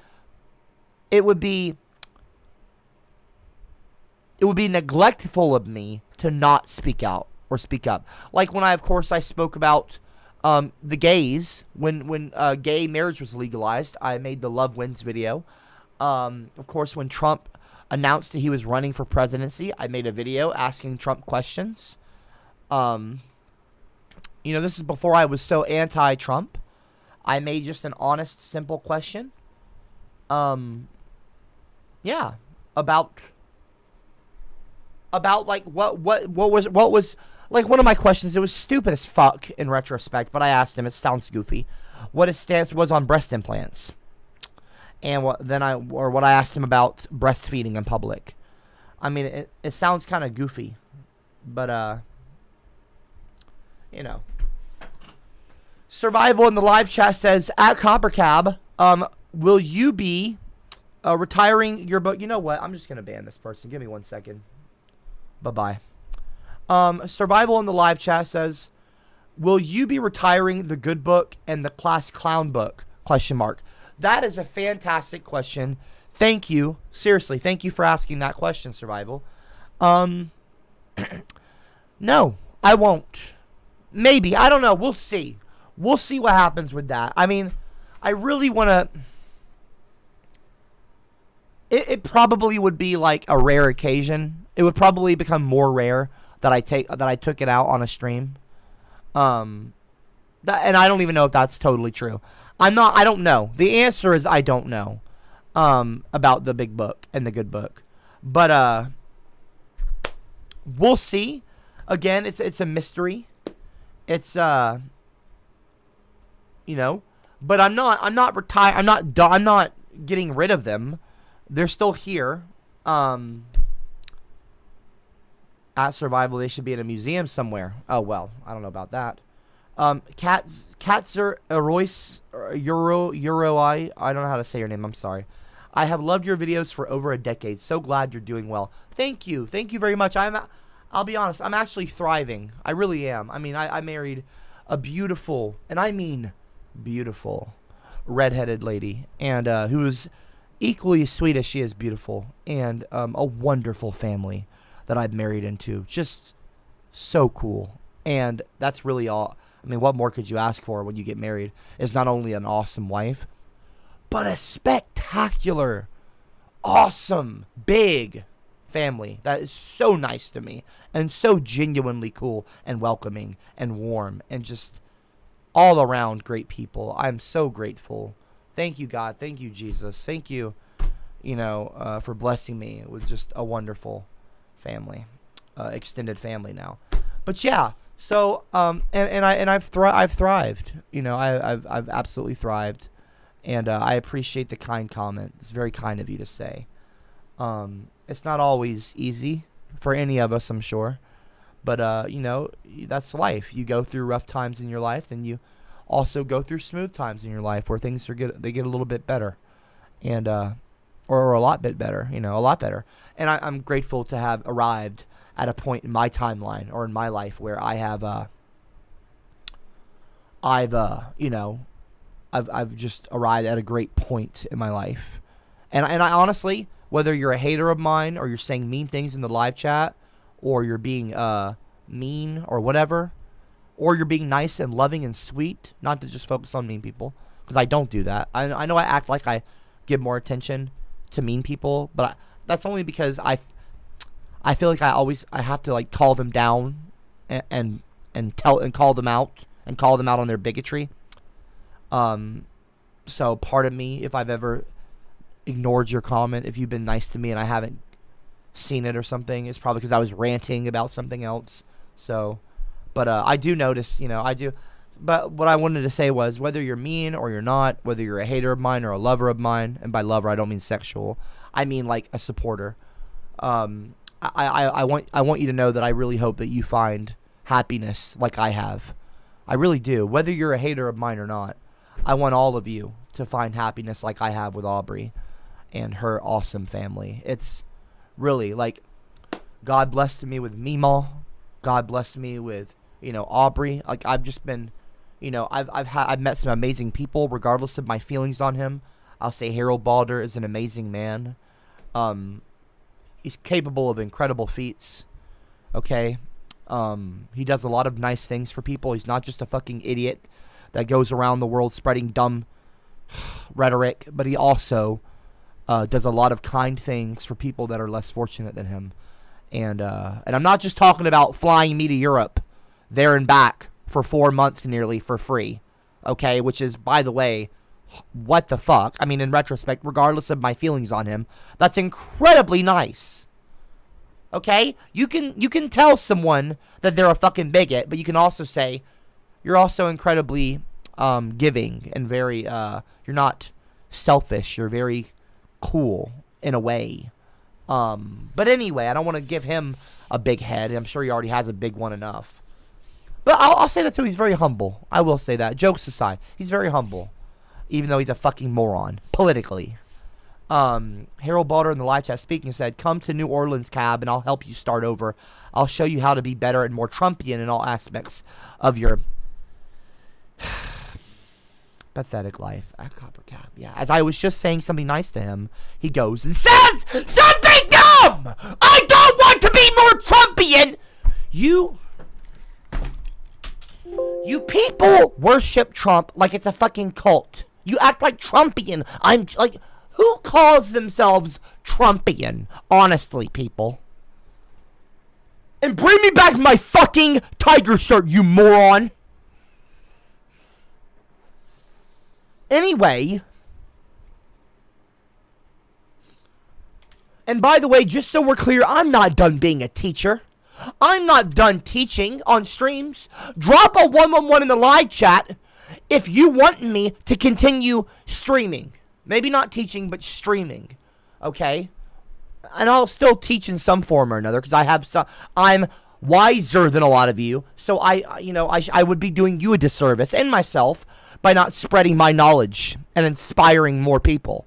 neglectful of me to not speak out or speak up. Like when I spoke about the gays when gay marriage was legalized. I made the Love Wins video. Of course, when Trump announced that he was running for presidency, I made a video asking Trump questions. This is before I was so anti-Trump. I made just an honest, simple question. Yeah, about like what was like one of my questions. It was stupid as fuck in retrospect, but I asked him. It sounds goofy. What his stance was on breast implants, and what I asked him about breastfeeding in public. I mean, it sounds kind of goofy, but Survival in the live chat says at CopperCab, will you be retiring your book? You know what? I'm just gonna ban this person. Give me 1 second. Bye-bye. Survival in the live chat says, will you be retiring the good book and the class clown book? ? That is a fantastic question. Thank you. Seriously, thank you for asking that question, Survival. No, I won't. Maybe. I don't know. We'll see. We'll see what happens with that. I mean, I really want to... It probably would be like a rare occasion. It would probably become more rare that I took it out on a stream. And I don't even know if that's totally true. I don't know. The answer is I don't know. About the big book and the good book. But we'll see. Again, it's a mystery. It's but I'm not retired. I'm not getting rid of them. They're still here. At Survival, they should be in a museum somewhere. Oh, well, I don't know about that. Katzer Royce Euro I don't know how to say your name. I'm sorry. I have loved your videos for over a decade. So glad you're doing well. Thank you. Thank you very much. I'll be honest. I'm actually thriving. I really am. I mean, I married a beautiful, and I mean beautiful, redheaded lady, and who is equally as sweet as she is beautiful, and a wonderful family that I've married into. Just so cool. And that's really all. I mean, what more could you ask for when you get married? Is not only an awesome wife, but a spectacular, awesome, big family that is so nice to me and so genuinely cool and welcoming and warm and just all around great people. I'm so grateful. Thank you, God. Thank you, Jesus. Thank you, for blessing me with just a wonderful family, extended family now. But yeah, so I've thrived. I've absolutely thrived, and I appreciate the kind comment. It's very kind of you to say. It's not always easy for any of us, I'm sure, But, that's life. You go through rough times in your life, and you also go through smooth times in your life where things they get a little bit better. And, or a lot bit better, a lot better. And I'm grateful to have arrived at a point in my timeline or in my life where I have, I've just arrived at a great point in my life. And I honestly, whether you're a hater of mine or you're saying mean things in the live chat or you're being mean or whatever, or you're being nice and loving and sweet, not to just focus on mean people, because I don't do that. I know I act like I give more attention to mean people, but that's only because I feel like I have to like call them down and call them out on their bigotry. So pardon me if I've ever ignored your comment. If you've been nice to me and I haven't seen it or something, it's probably because I was ranting about something else. So, but I do notice, I do. But what I wanted to say was, whether you're mean or you're not, whether you're a hater of mine or a lover of mine, and by lover I don't mean sexual, I mean like a supporter. I want you to know that I really hope that you find happiness like I have. I really do. Whether you're a hater of mine or not, I want all of you to find happiness like I have with Aubrey and her awesome family. It's really like God blessed me with Meemaw. God blessed me with, Aubrey. Like I've just been, I've met some amazing people regardless of my feelings on him. I'll say Harold Balder is an amazing man. He's capable of incredible feats. Okay. He does a lot of nice things for people. He's not just a fucking idiot that goes around the world spreading dumb rhetoric, but he also does a lot of kind things for people that are less fortunate than him. And I'm not just talking about flying me to Europe there and back for 4 months nearly for free. Okay, which is, by the way, what the fuck? I mean, in retrospect, regardless of my feelings on him, that's incredibly nice. Okay? You can tell someone that they're a fucking bigot, but you can also say you're also incredibly giving and very you're not selfish. You're very cool in a way. But anyway, I don't want to give him a big head. I'm sure he already has a big one enough. But I'll say that too. He's very humble. I will say that. Jokes aside, he's very humble, even though he's a fucking moron politically. Harold Balder in the live chat speaking said, "Come to New Orleans, Cab, and I'll help you start over. I'll show you how to be better and more Trumpian in all aspects of your pathetic life." At CopperCab, yeah. As I was just saying something nice to him, he goes and says something dumb. I don't want to be more Trumpian. You people worship Trump like it's a fucking cult. You act like Trumpian. I'm like, who calls themselves Trumpian? Honestly, people. And bring me back my fucking tiger shirt, you moron. Anyway. And by the way, just so we're clear, I'm not done being a teacher. I'm not done teaching on streams. Drop a 111 in the live chat if you want me to continue streaming. Maybe not teaching, but streaming. Okay? And I'll still teach in some form or another because I'm wiser than a lot of you. So I would be doing you a disservice and myself by not spreading my knowledge and inspiring more people.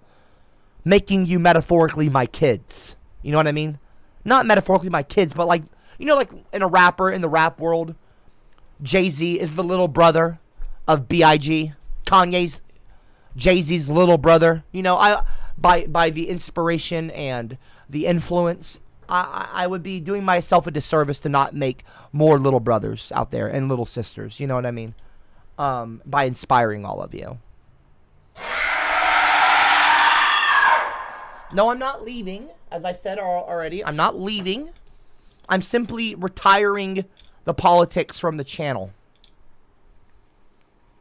Making you metaphorically my kids. You know what I mean? Not metaphorically my kids, but like, like in a rapper, in the rap world, Jay-Z is the little brother of B.I.G. Jay-Z's little brother. By the inspiration and the influence, I would be doing myself a disservice to not make more little brothers out there and little sisters. You know what I mean? By inspiring all of you. No, I'm not leaving. As I said already, I'm not leaving. I'm simply retiring the politics from the channel.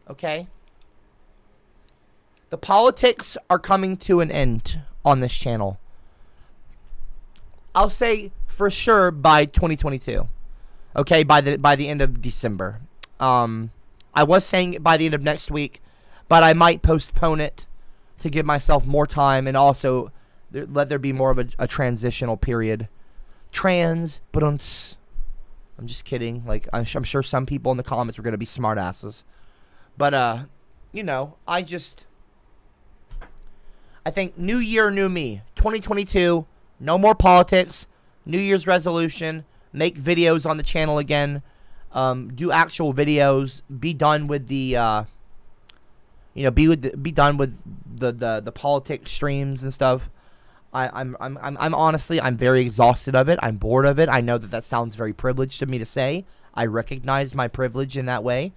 Okay? The politics are coming to an end on this channel. I'll say for sure by 2022. Okay, by the end of December. I was saying by the end of next week, but I might postpone it to give myself more time and also let there be more of a transitional period. But I'm I'm just kidding. Like, I'm sure some people in the comments were going to be smartasses. But, you know, I think new year, new me. 2022, no more politics. New Year's resolution. Make videos on the channel again. Do actual videos. Be done with the, be done with the politics streams and stuff. I'm honestly, I'm very exhausted of it. I'm bored of it. I know that sounds very privileged to me to say. I recognize my privilege in that way.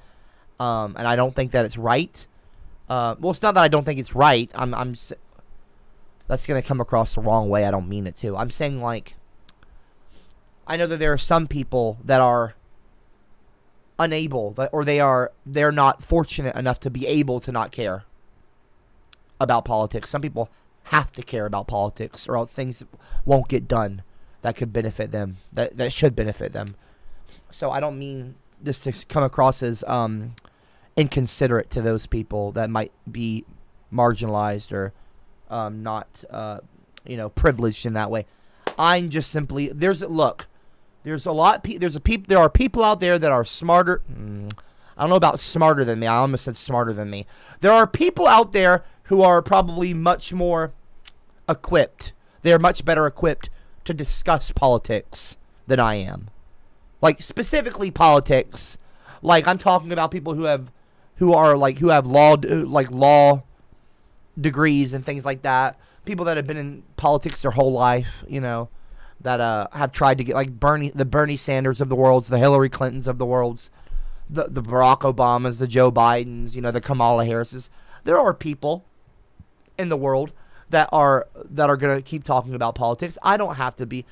And I don't think that it's right. Well, it's not that I don't think it's right. That's going to come across the wrong way. I don't mean it to. I'm saying, like, I know that there are some people that are unable, or they're not fortunate enough to be able to not care about politics. Some people have to care about politics, or else things won't get done that could benefit them, that should benefit them. So I don't mean this to come across as inconsiderate to those people that might be marginalized or not privileged in that way. I'm just simply there are people out there that are smarter. I don't know about smarter than me. I almost said smarter than me. There are people out there who are probably much more equipped. They're much better equipped to discuss politics than I am. Like, specifically politics. Like, I'm talking about people who have law degrees and things like that. People that have been in politics their whole life, that have tried to get, like, the Bernie Sanders of the worlds, the Hillary Clintons of the worlds, the Barack Obamas, the Joe Bidens, the Kamala Harrises. There are people in the world that are gonna keep talking about politics. I don't have to be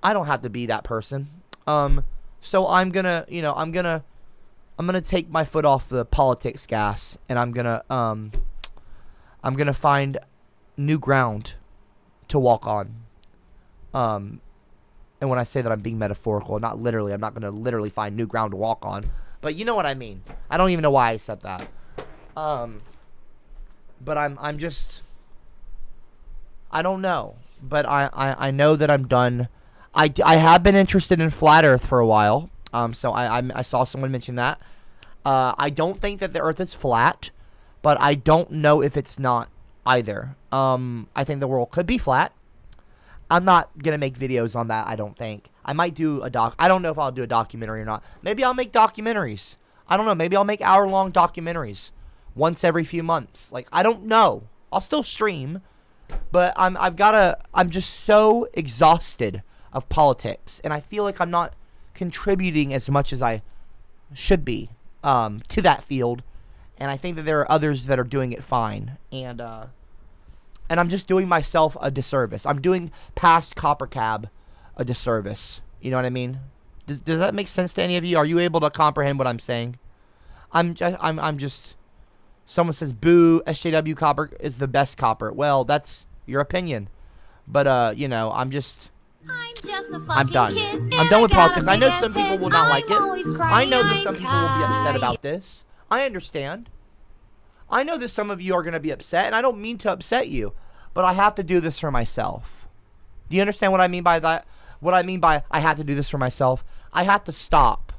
that person. So I'm gonna take my foot off the politics gas, and I'm gonna find new ground to walk on. And when I say that, I'm being metaphorical, not literally. I'm not gonna literally find new ground to walk on, but you know what I mean. I don't even know why I said that. But I'm just, I don't know. But I know that I'm done. I have been interested in flat Earth for a while. So I saw someone mention that. I don't think that the Earth is flat, but I don't know if it's not either. I think the world could be flat. I'm not going to make videos on that, I don't think. I might do I don't know if I'll do a documentary or not. Maybe I'll make documentaries. I don't know. Maybe I'll make hour-long documentaries once every few months. Like, I don't know. I'll still stream, but I'm just so exhausted of politics, and I feel like I'm not contributing as much as I should be to that field, and I think that there are others that are doing it fine, and I'm just doing myself a disservice. I'm doing past CopperCab a disservice. You know what I mean? Does that make sense to any of you? Are you able to comprehend what I'm saying? I'm just. Someone says, "Boo! SJW Copper is the best copper." Well, that's your opinion, but I'm just. I'm done. I'm done with politics. I know some people will not like it. I know that some people will be upset about this. I understand. I know that some of you are going to be upset, and I don't mean to upset you, but I have to do this for myself. Do you understand what I mean by that? What I mean by I have to do this for myself? I have to stop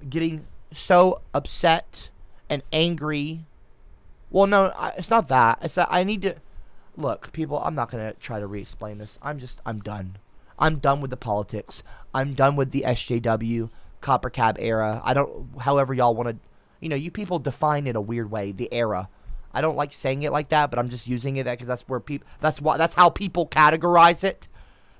getting so upset and angry. Well, no, it's not that. It's that I need to... Look, people, I'm not going to try to re-explain this. I'm done. I'm done with the politics. I'm done with the SJW, CopperCab era. However y'all want to... you people define it a weird way, the era. I don't like saying it like that, but I'm just using it because that's where people... That's how people categorize it.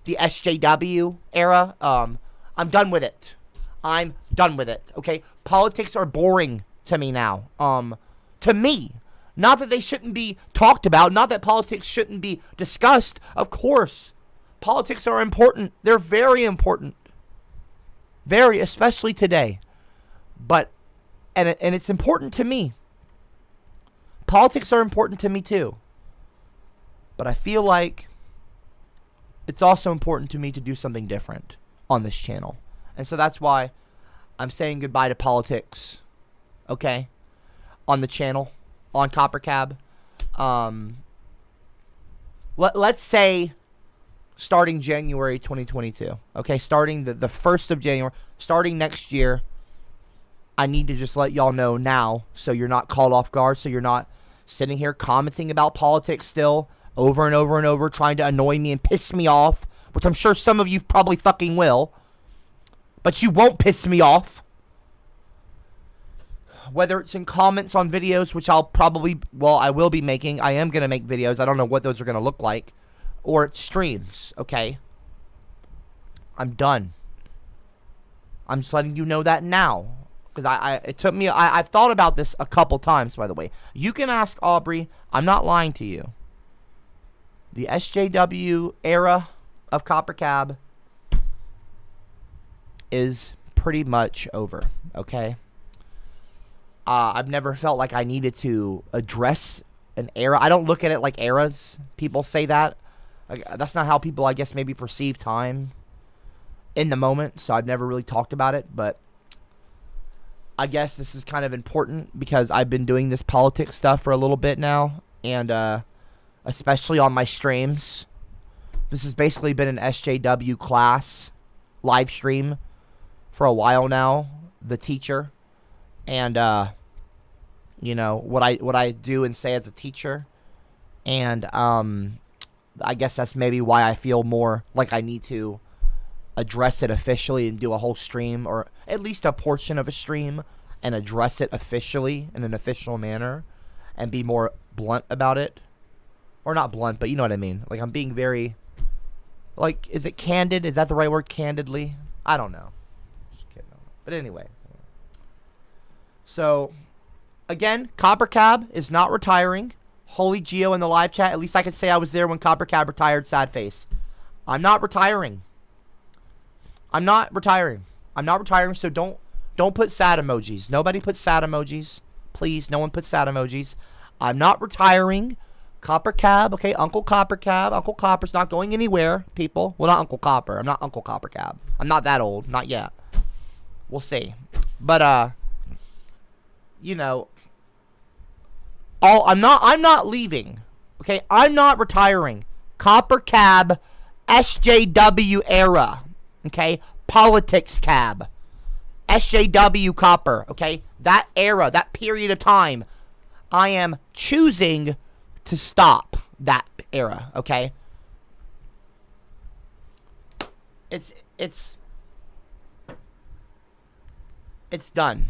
The SJW era. I'm done with it. I'm done with it, okay? Politics are boring to me now. To me. Not that they shouldn't be talked about. Not that politics shouldn't be discussed. Of course. Politics are important. They're very important. Very, especially today. But, and it's important to me. Politics are important to me too. But I feel like it's also important to me to do something different on this channel. And so that's why I'm saying goodbye to politics. Okay? On the channel. On CopperCab. Let's say starting January 2022. Okay, starting the 1st of January, starting next year. I need to just let y'all know now so you're not caught off guard, so you're not sitting here commenting about politics still over and over and over, trying to annoy me and piss me off, which I'm sure some of you probably fucking will. But you won't piss me off. Whether it's in comments on videos, which I will be making. I am going to make videos. I don't know what those are going to look like. Or it's streams, okay? I'm done. I'm just letting you know that now. Because I've thought about this a couple times, by the way. You can ask Aubrey. I'm not lying to you. The SJW era of CopperCab is pretty much over, okay? I've never felt like I needed to address an era. I don't look at it like eras. People say that. That's not how people, I guess, maybe perceive time in the moment. So I've never really talked about it. But I guess this is kind of important because I've been doing this politics stuff for a little bit now. And especially on my streams. This has basically been an SJW class live stream for a while now. The teacher. And, you know, what I do and say as a teacher. And, I guess that's maybe why I feel more like I need to address it officially and do a whole stream, or at least a portion of a stream, and address it officially in an official manner and be more blunt about it. Or not blunt, but you know what I mean. Like, I'm being very, like, is it candid? Is that the right word? Candidly? I don't know. Just kidding. But anyway. So, again, CopperCab is not retiring. Holy Geo in the live chat. At least I can say I was there when CopperCab retired. Sad face. I'm not retiring. I'm not retiring. So don't put sad emojis. Nobody put sad emojis. Please, no one put sad emojis. I'm not retiring. CopperCab, okay? Uncle CopperCab. Uncle Copper's not going anywhere, people. Well, not Uncle Copper. I'm not Uncle CopperCab. I'm not that old. Not yet. We'll see. But, you know, I'm not leaving. Okay? I'm not retiring. CopperCab SJW era. Okay? Politics cab. SJW Copper. Okay? That era, that period of time. I am choosing to stop that era. Okay? It's done.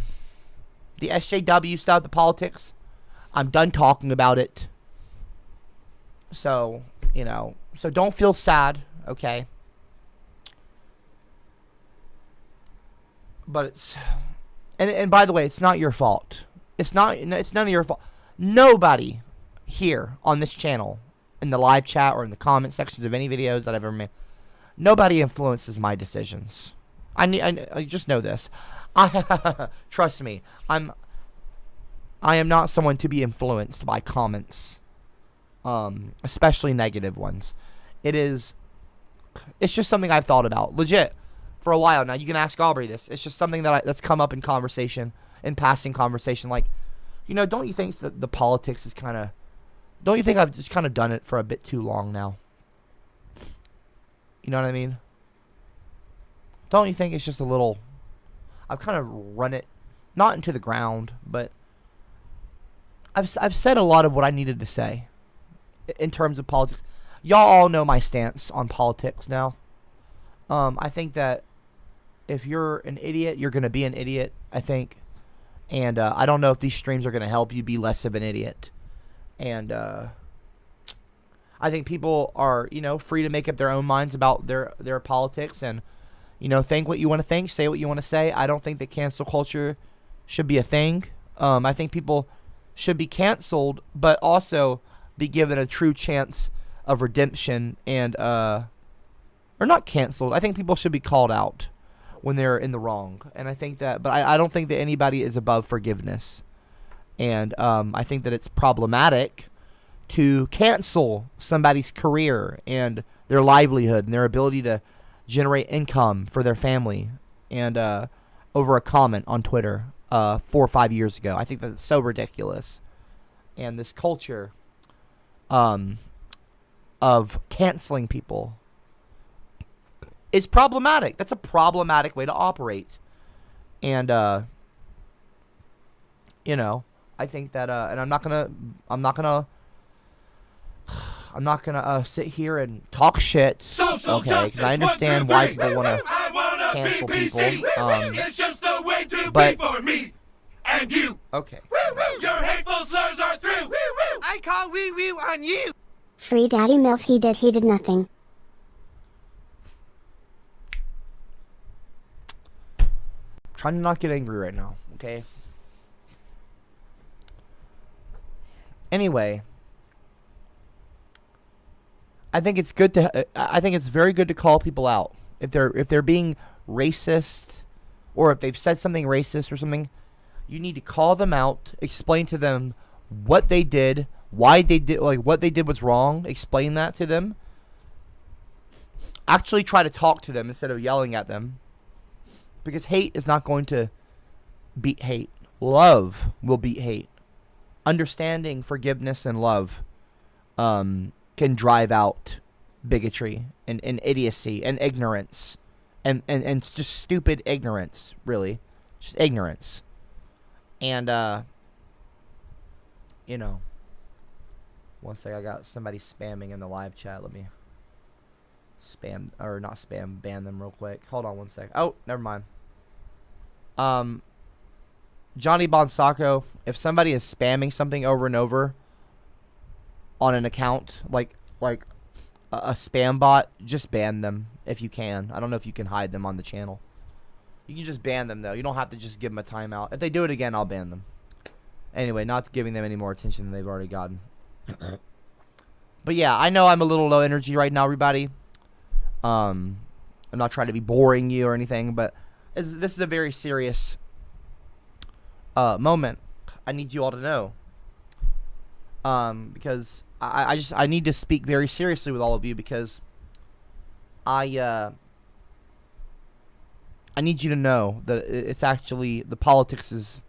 The SJW stuff, the politics, I'm done talking about it. So, you know, so don't feel sad, okay? But it's, and by the way, it's not your fault. It's none of your fault. Nobody here on this channel, in the live chat or in the comment sections of any videos that I've ever made, nobody influences my decisions. I just know this. Trust me, I am not someone to be influenced by comments, especially negative ones. It's just something I've thought about, legit, for a while now. You can ask Aubrey this. It's just something that's come up in conversation, in passing conversation. Like, you know, don't you think that the politics is kind of, don't you think I've just kind of done it for a bit too long now? You know what I mean? Don't you think it's just a little, I've kind of run it, not into the ground, but I've said a lot of what I needed to say in terms of politics. Y'all all know my stance on politics now. I think that if you're an idiot, you're going to be an idiot, I think. And I don't know if these streams are going to help you be less of an idiot. And I think people are, you know, free to make up their own minds about their politics and, you know, think what you want to think, say what you want to say. I don't think that cancel culture should be a thing. I think people should be canceled, but also be given a true chance of redemption and, or not canceled. I think people should be called out when they're in the wrong. And I think that, but I don't think that anybody is above forgiveness. And I think that it's problematic to cancel somebody's career and their livelihood and their ability to generate income for their family and over a comment on Twitter 4 or 5 years ago. I think that's so ridiculous. And this culture of canceling people is problematic. That's a problematic way to operate. And, you know, I think that, and I'm not gonna sit here and talk shit, okay, because I understand why people want to cancel people, it's just the way to but, be for me and you. Okay. Your hateful slurs are through. I call wee-wee on you. Free Daddy Milf, he did nothing. Trying to not get angry right now, okay? Anyway, I think it's good to. I think it's very good to call people out if they're being racist, or if they've said something racist or something. You need to call them out, explain to them what they did, why they did, like what they did was wrong. Explain that to them. Actually, try to talk to them instead of yelling at them, because hate is not going to beat hate. Love will beat hate. Understanding, forgiveness, and love can drive out bigotry and idiocy and ignorance and just stupid ignorance, really. Just ignorance. And, you know, one sec, I got somebody spamming in the live chat. Let me ban them real quick. Hold on one sec. Oh, never mind. Johnny Bonsacco, if somebody is spamming something over and over on an account, like a spam bot, just ban them if you can. I don't know if you can hide them on the channel. You can just ban them, though. You don't have to just give them a timeout. If they do it again, I'll ban them. Anyway, not giving them any more attention than they've already gotten. But yeah, I know I'm a little low energy right now, everybody. I'm not trying to be boring you or anything, but this is a very serious moment. I need you all to know. Because I need to speak very seriously with all of you, because I need you to know that it's actually, the politics is,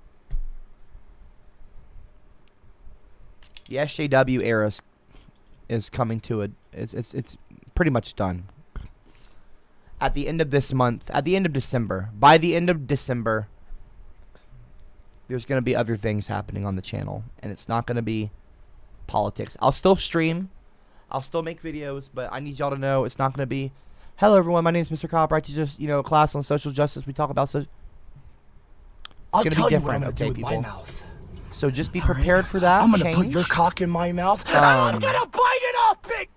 the SJW era is coming to a, it's pretty much done. At the end of this month, at the end of December, by the end of December, there's going to be other things happening on the channel, and it's not going to be politics. I'll still stream, I'll still make videos, but I need y'all to know it's not going to be, hello everyone, my name is Mr. Copper. I teach just, a class on social justice. We talk about social. I'll tell you what I'm gonna do with my mouth. So just be prepared for that. I'm gonna put your cock in my mouth. I'm gonna bite it up, big.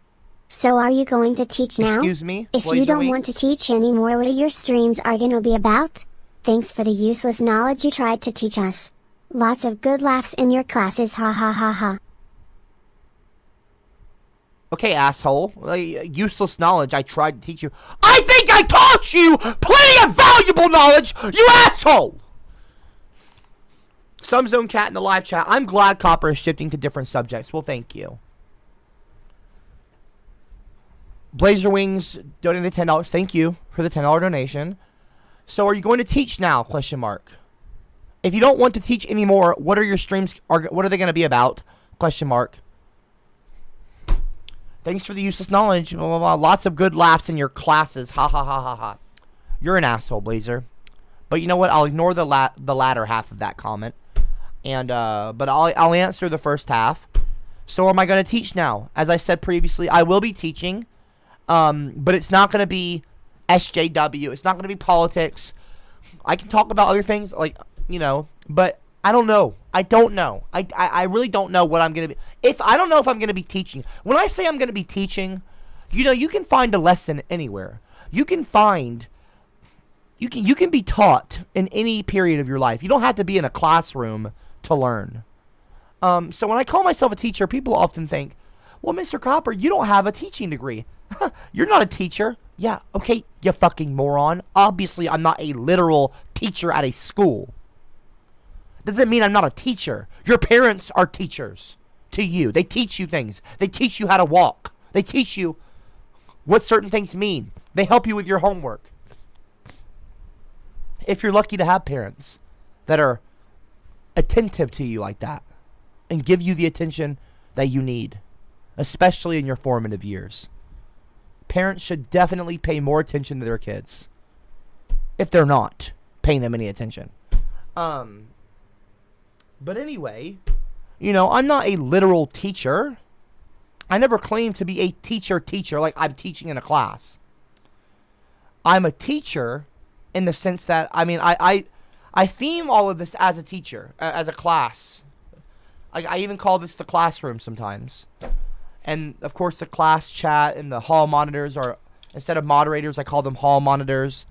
So are you going to teach now? Excuse me? If you don't want to teach anymore, what your streams are gonna be about? Thanks for the useless knowledge you tried to teach us. Lots of good laughs in your classes, ha ha ha ha. Okay, asshole. Useless knowledge I tried to teach you. I think I taught you plenty of valuable knowledge, you asshole! Some Zone Cat in the live chat. I'm glad Copper is shifting to different subjects. Well, thank you. Blazer Wings donated $10. Thank you for the $10 donation. So are you going to teach now? Question mark. If you don't want to teach anymore, what are your streams? What are they going to be about? Question mark. Thanks for the useless knowledge. Blah, blah, blah. Lots of good laughs in your classes. Ha ha ha ha ha. You're an asshole, Blazer. But you know what? I'll ignore the latter half of that comment, and but I'll answer the first half. So am I going to teach now? As I said previously, I will be teaching, but it's not going to be SJW. It's not going to be politics. I can talk about other things, but I don't know. I don't know. I really don't know what I'm going to be. I don't know if I'm going to be teaching. When I say I'm going to be teaching, you can find a lesson anywhere. You can find... You can be taught in any period of your life. You don't have to be in a classroom to learn. So when I call myself a teacher, people often think, well, Mr. Copper, you don't have a teaching degree. You're not a teacher. Yeah, okay, you fucking moron. Obviously, I'm not a literal teacher at a school. Doesn't mean I'm not a teacher. Your parents are teachers to you. They teach you things. They teach you how to walk. They teach you what certain things mean. They help you with your homework. If you're lucky to have parents that are attentive to you like that and give you the attention that you need, especially in your formative years. parents should definitely pay more attention to their kids if they're not paying them any attention. But anyway, you know, I'm not a literal teacher. I never claimed to be a teacher like I'm teaching in a class. I'm a teacher in the sense that, I mean, I theme all of this as a teacher, as a class. I even call this the classroom sometimes. And, of course, the class chat and the hall monitors are, instead of moderators, I call them hall monitors.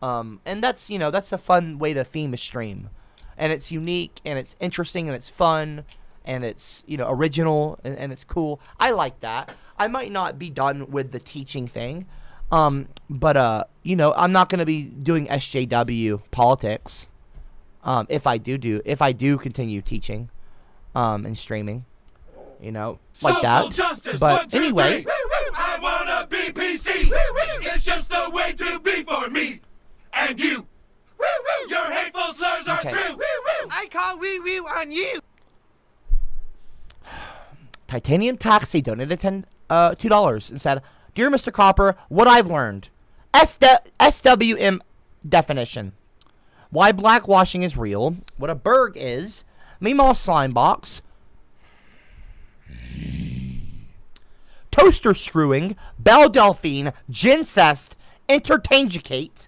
And that's, you know, that's a fun way to theme a stream. And it's unique, and it's interesting, and it's fun, and it's, you know, original, and it's cool. I like that. I might not be done with the teaching thing. But you know, I'm not going to be doing SJW politics. If I do continue teaching, and streaming, you know, like that. Justice, but 1, 2, anyway, 3. I wanna be PC. It's just the way to be for me and you. Your hateful slurs are through. I call wee wee on you. Titanium Taxi donated $2 and said, "Dear Mr. Copper, what I've learned. SWM definition. Why blackwashing is real. What a berg is. Meemaw slime box. Toaster screwing. Belle Delphine. Gincest. Intertangicate.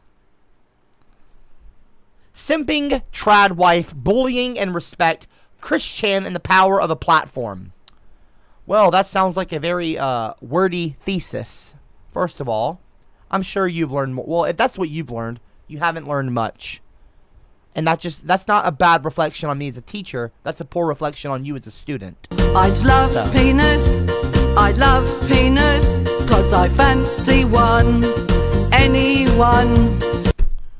Simping. Trad wife. Bullying and respect. Chris Chan and the power of a platform." Well, that sounds like a very wordy thesis. First of all, I'm sure you've learned more. Well, if that's what you've learned, you haven't learned much. And that's not a bad reflection on me as a teacher. That's a poor reflection on you as a student. I'd love penis. I love penis. 'Cause I fancy one. Anyone.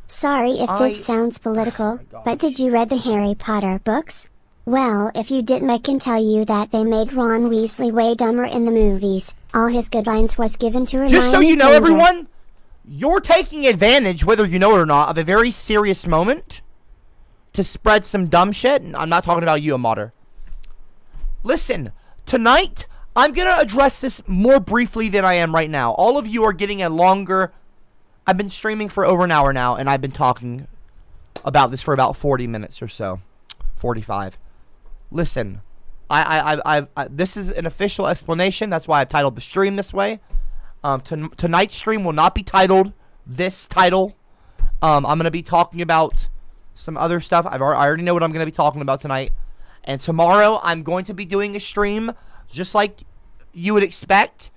Sorry if this sounds political, but did you read the Harry Potter books? Well, if you didn't, I can tell you that they made Ron Weasley way dumber in the movies. All his good lines was given to Hermione. Just so you know, Granger. everyone, you're taking advantage, whether you know it or not, of a very serious moment to spread some dumb shit. And I'm not talking about you, Amater. Listen, tonight, I'm going to address this more briefly than I am right now. All of you are getting a longer... I've been streaming for over an hour now, and I've been talking about this for about 40 minutes or so. 45. Listen, this is an official explanation. That's why I titled the stream this way. Tonight's stream will not be titled this title. I'm going to be talking about some other stuff. I already know what I'm going to be talking about tonight. And tomorrow, I'm going to be doing a stream just like you would expect.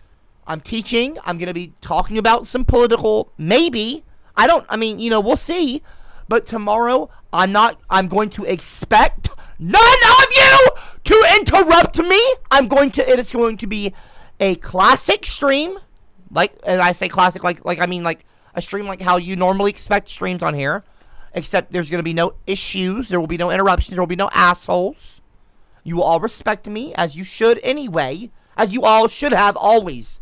I'm teaching. I'm going to be talking about some political, maybe. I mean, you know, we'll see. But tomorrow, I'm going to expect none of you to interrupt me. It is going to be a classic stream. And I say classic, I mean a stream like how you normally expect streams on here. Except there's going to be no issues. There will be no interruptions. There will be no assholes. You will all respect me, as you should anyway. As you all should have always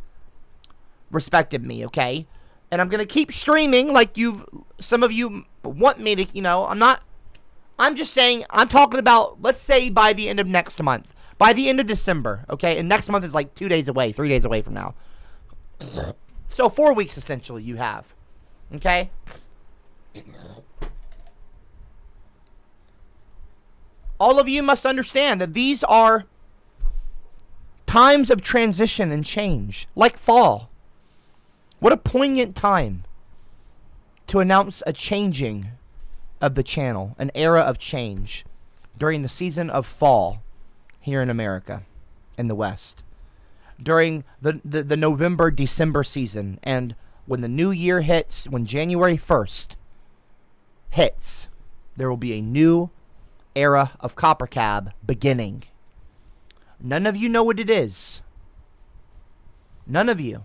respected me, okay? And I'm going to keep streaming like some of you want me to, you know. I'm just saying, I'm talking about, let's say by the end of next month. By the end of December, okay? And next month is like 2 days away, 3 days away from now. So 4 weeks, essentially, you have. Okay? All of you must understand that these are times of transition and change, like fall. What a poignant time to announce a changing of the channel, an era of change during the season of fall here in America, in the West. During the November-December season, and when the new year hits, when January 1st hits, there will be a new era of CopperCab beginning. None of you know what it is. None of you.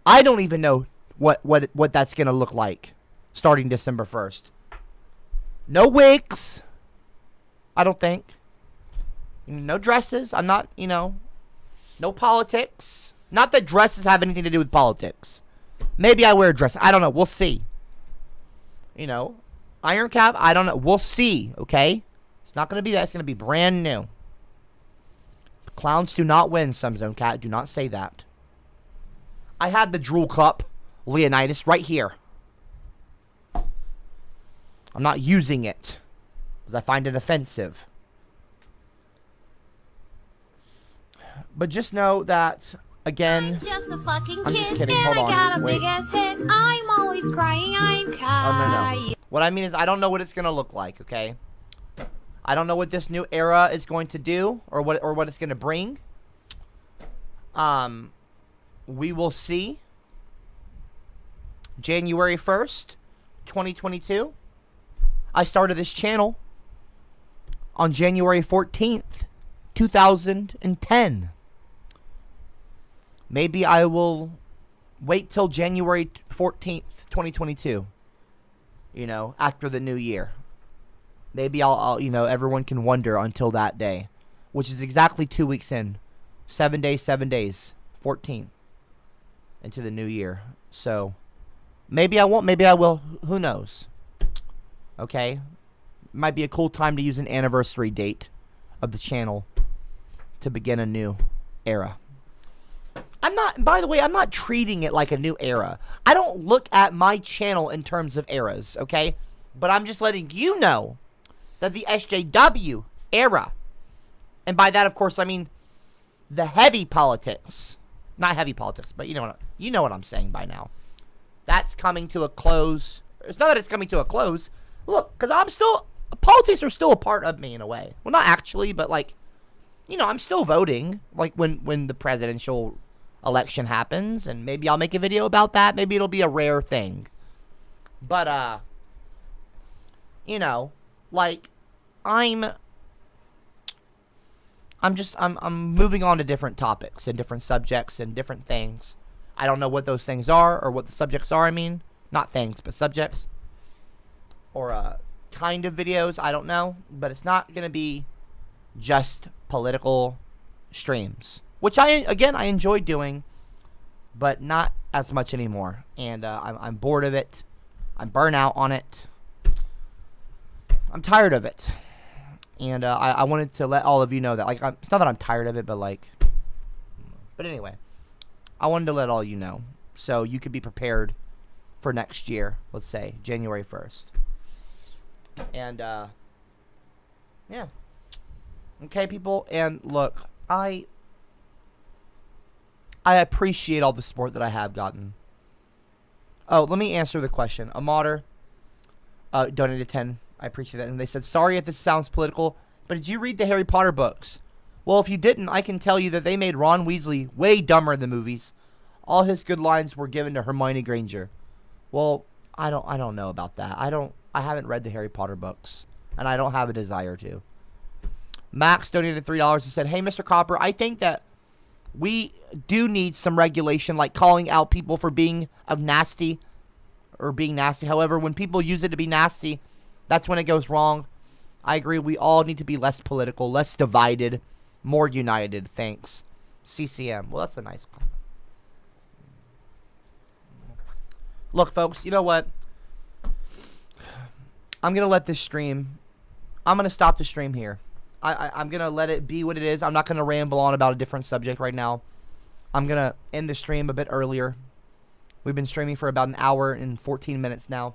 I don't even know what that's going to look like starting December 1st. No wigs. I don't think. No dresses. I'm not, you know. No politics. Not that dresses have anything to do with politics. Maybe I wear a dress. I don't know. We'll see. You know. Iron Cap. I don't know. We'll see. Okay. It's not going to be that. It's going to be brand new. Clowns do not win, Some Zone Cat. Do not say that. I had the Drool Cup Leonidas right here. I'm not using it because I find it offensive. But just know that, again, I'm just kidding. Hold on. Wait. I'm always crying. I'm Oh, no. What I mean is I don't know what it's going to look like, okay? I don't know what this new era is going to do or what it's going to bring. We will see. January 1st, 2022. I started this channel on January 14th, 2010. Maybe I will wait till January 14th, 2022. You know, after the new year. Maybe I'll you know, everyone can wonder until that day, which is exactly 2 weeks in. 7 days, 14 into the new year. So maybe I won't, maybe I will. Who knows? Okay? Might be a cool time to use an anniversary date of the channel to begin a new era. By the way, I'm not treating it like a new era. I don't look at my channel in terms of eras, okay? But I'm just letting you know that the SJW era, and by that, of course, I mean the heavy politics. Not heavy politics, but you know what I'm saying by now. That's coming to a close. It's not that it's coming to a close. Look, because politics are still a part of me in a way. Well, not actually, but like, you know, I'm still voting. Like when the presidential election happens, and maybe I'll make a video about that. Maybe it'll be a rare thing. But, you know, like, I'm moving on to different topics and different subjects and different things. I don't know what those things are, or what the subjects are, I mean. Not things, but subjects. Or, kind of videos, I don't know. But it's not going to be just political streams. Which, again, I enjoy doing, but not as much anymore. And I'm bored of it. I'm burnt out on it. I'm tired of it. And I wanted to let all of you know that. Like, it's not that I'm tired of it, but like... But anyway, I wanted to let all you know. So you could be prepared for next year. Let's say, January 1st. And, yeah. Okay, people? And look, I appreciate all the support that I have gotten. Oh, let me answer the question. A modder donated 10. I appreciate that. And they said, sorry if this sounds political, but did you read the Harry Potter books? Well, if you didn't, I can tell you that they made Ron Weasley way dumber in the movies. All his good lines were given to Hermione Granger. Well, I don't know about that. I haven't read the Harry Potter books, and I don't have a desire to. Max donated $3 and said, hey, Mr. Copper, I think that we do need some regulation, like calling out people for being nasty or being nasty. However, when people use it to be nasty, that's when it goes wrong. I agree. We all need to be less political, less divided, more united. Thanks. CCM. Well, that's a nice comment. Look, folks, you know what? I'm going to let this stream. I'm going to stop the stream here. I'm going to let it be what it is. I'm not going to ramble on about a different subject right now. I'm going to end the stream a bit earlier. We've been streaming for about an hour and 14 minutes now.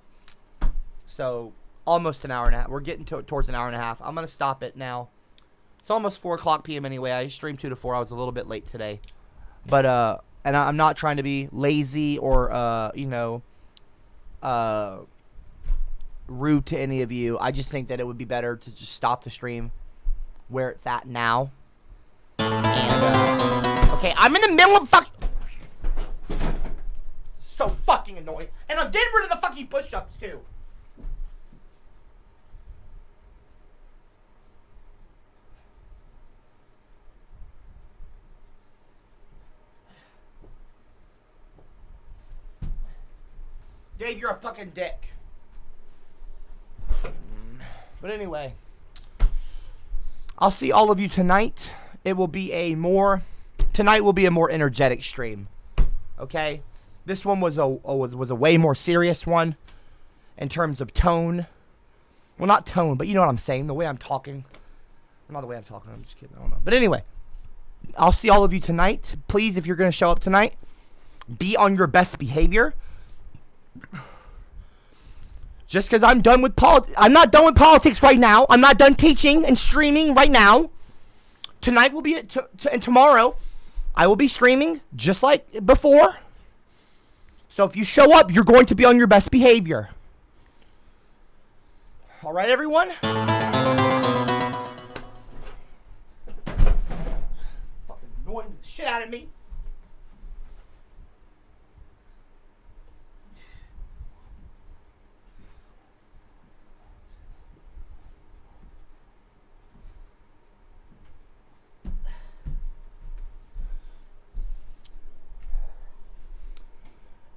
So, almost an hour and a half. We're getting towards an hour and a half. I'm going to stop it now. It's almost 4 o'clock p.m. anyway. I streamed 2 to 4. I was a little bit late today. But, and I'm not trying to be lazy or, you know, rude to any of you. I just think that it would be better to just stop the stream where it's at now. And, okay, I'm in the middle of so fucking annoying. And I'm getting rid of the fucking push-ups, too. Dave, you're a fucking dick. But anyway, I'll see all of you tonight. Tonight will be a more energetic stream. Okay? This one was a way more serious one in terms of tone. Well, not tone, but you know what I'm saying. The way I'm talking. Not the way I'm talking. I'm just kidding. I don't know. But anyway, I'll see all of you tonight. Please, if you're going to show up tonight, be on your best behavior. Just because I'm done with politics. I'm not done with politics right now. I'm not done teaching and streaming right now. Tonight will be and tomorrow I will be streaming just like before. So if you show up, you're going to be on your best behavior. All right, everyone? Fucking annoying the shit out of me.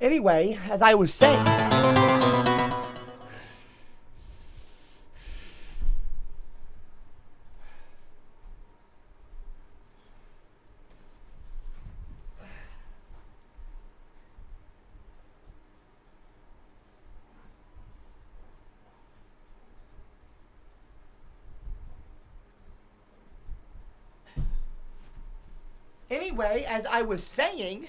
Anyway, as I was saying, as I was saying,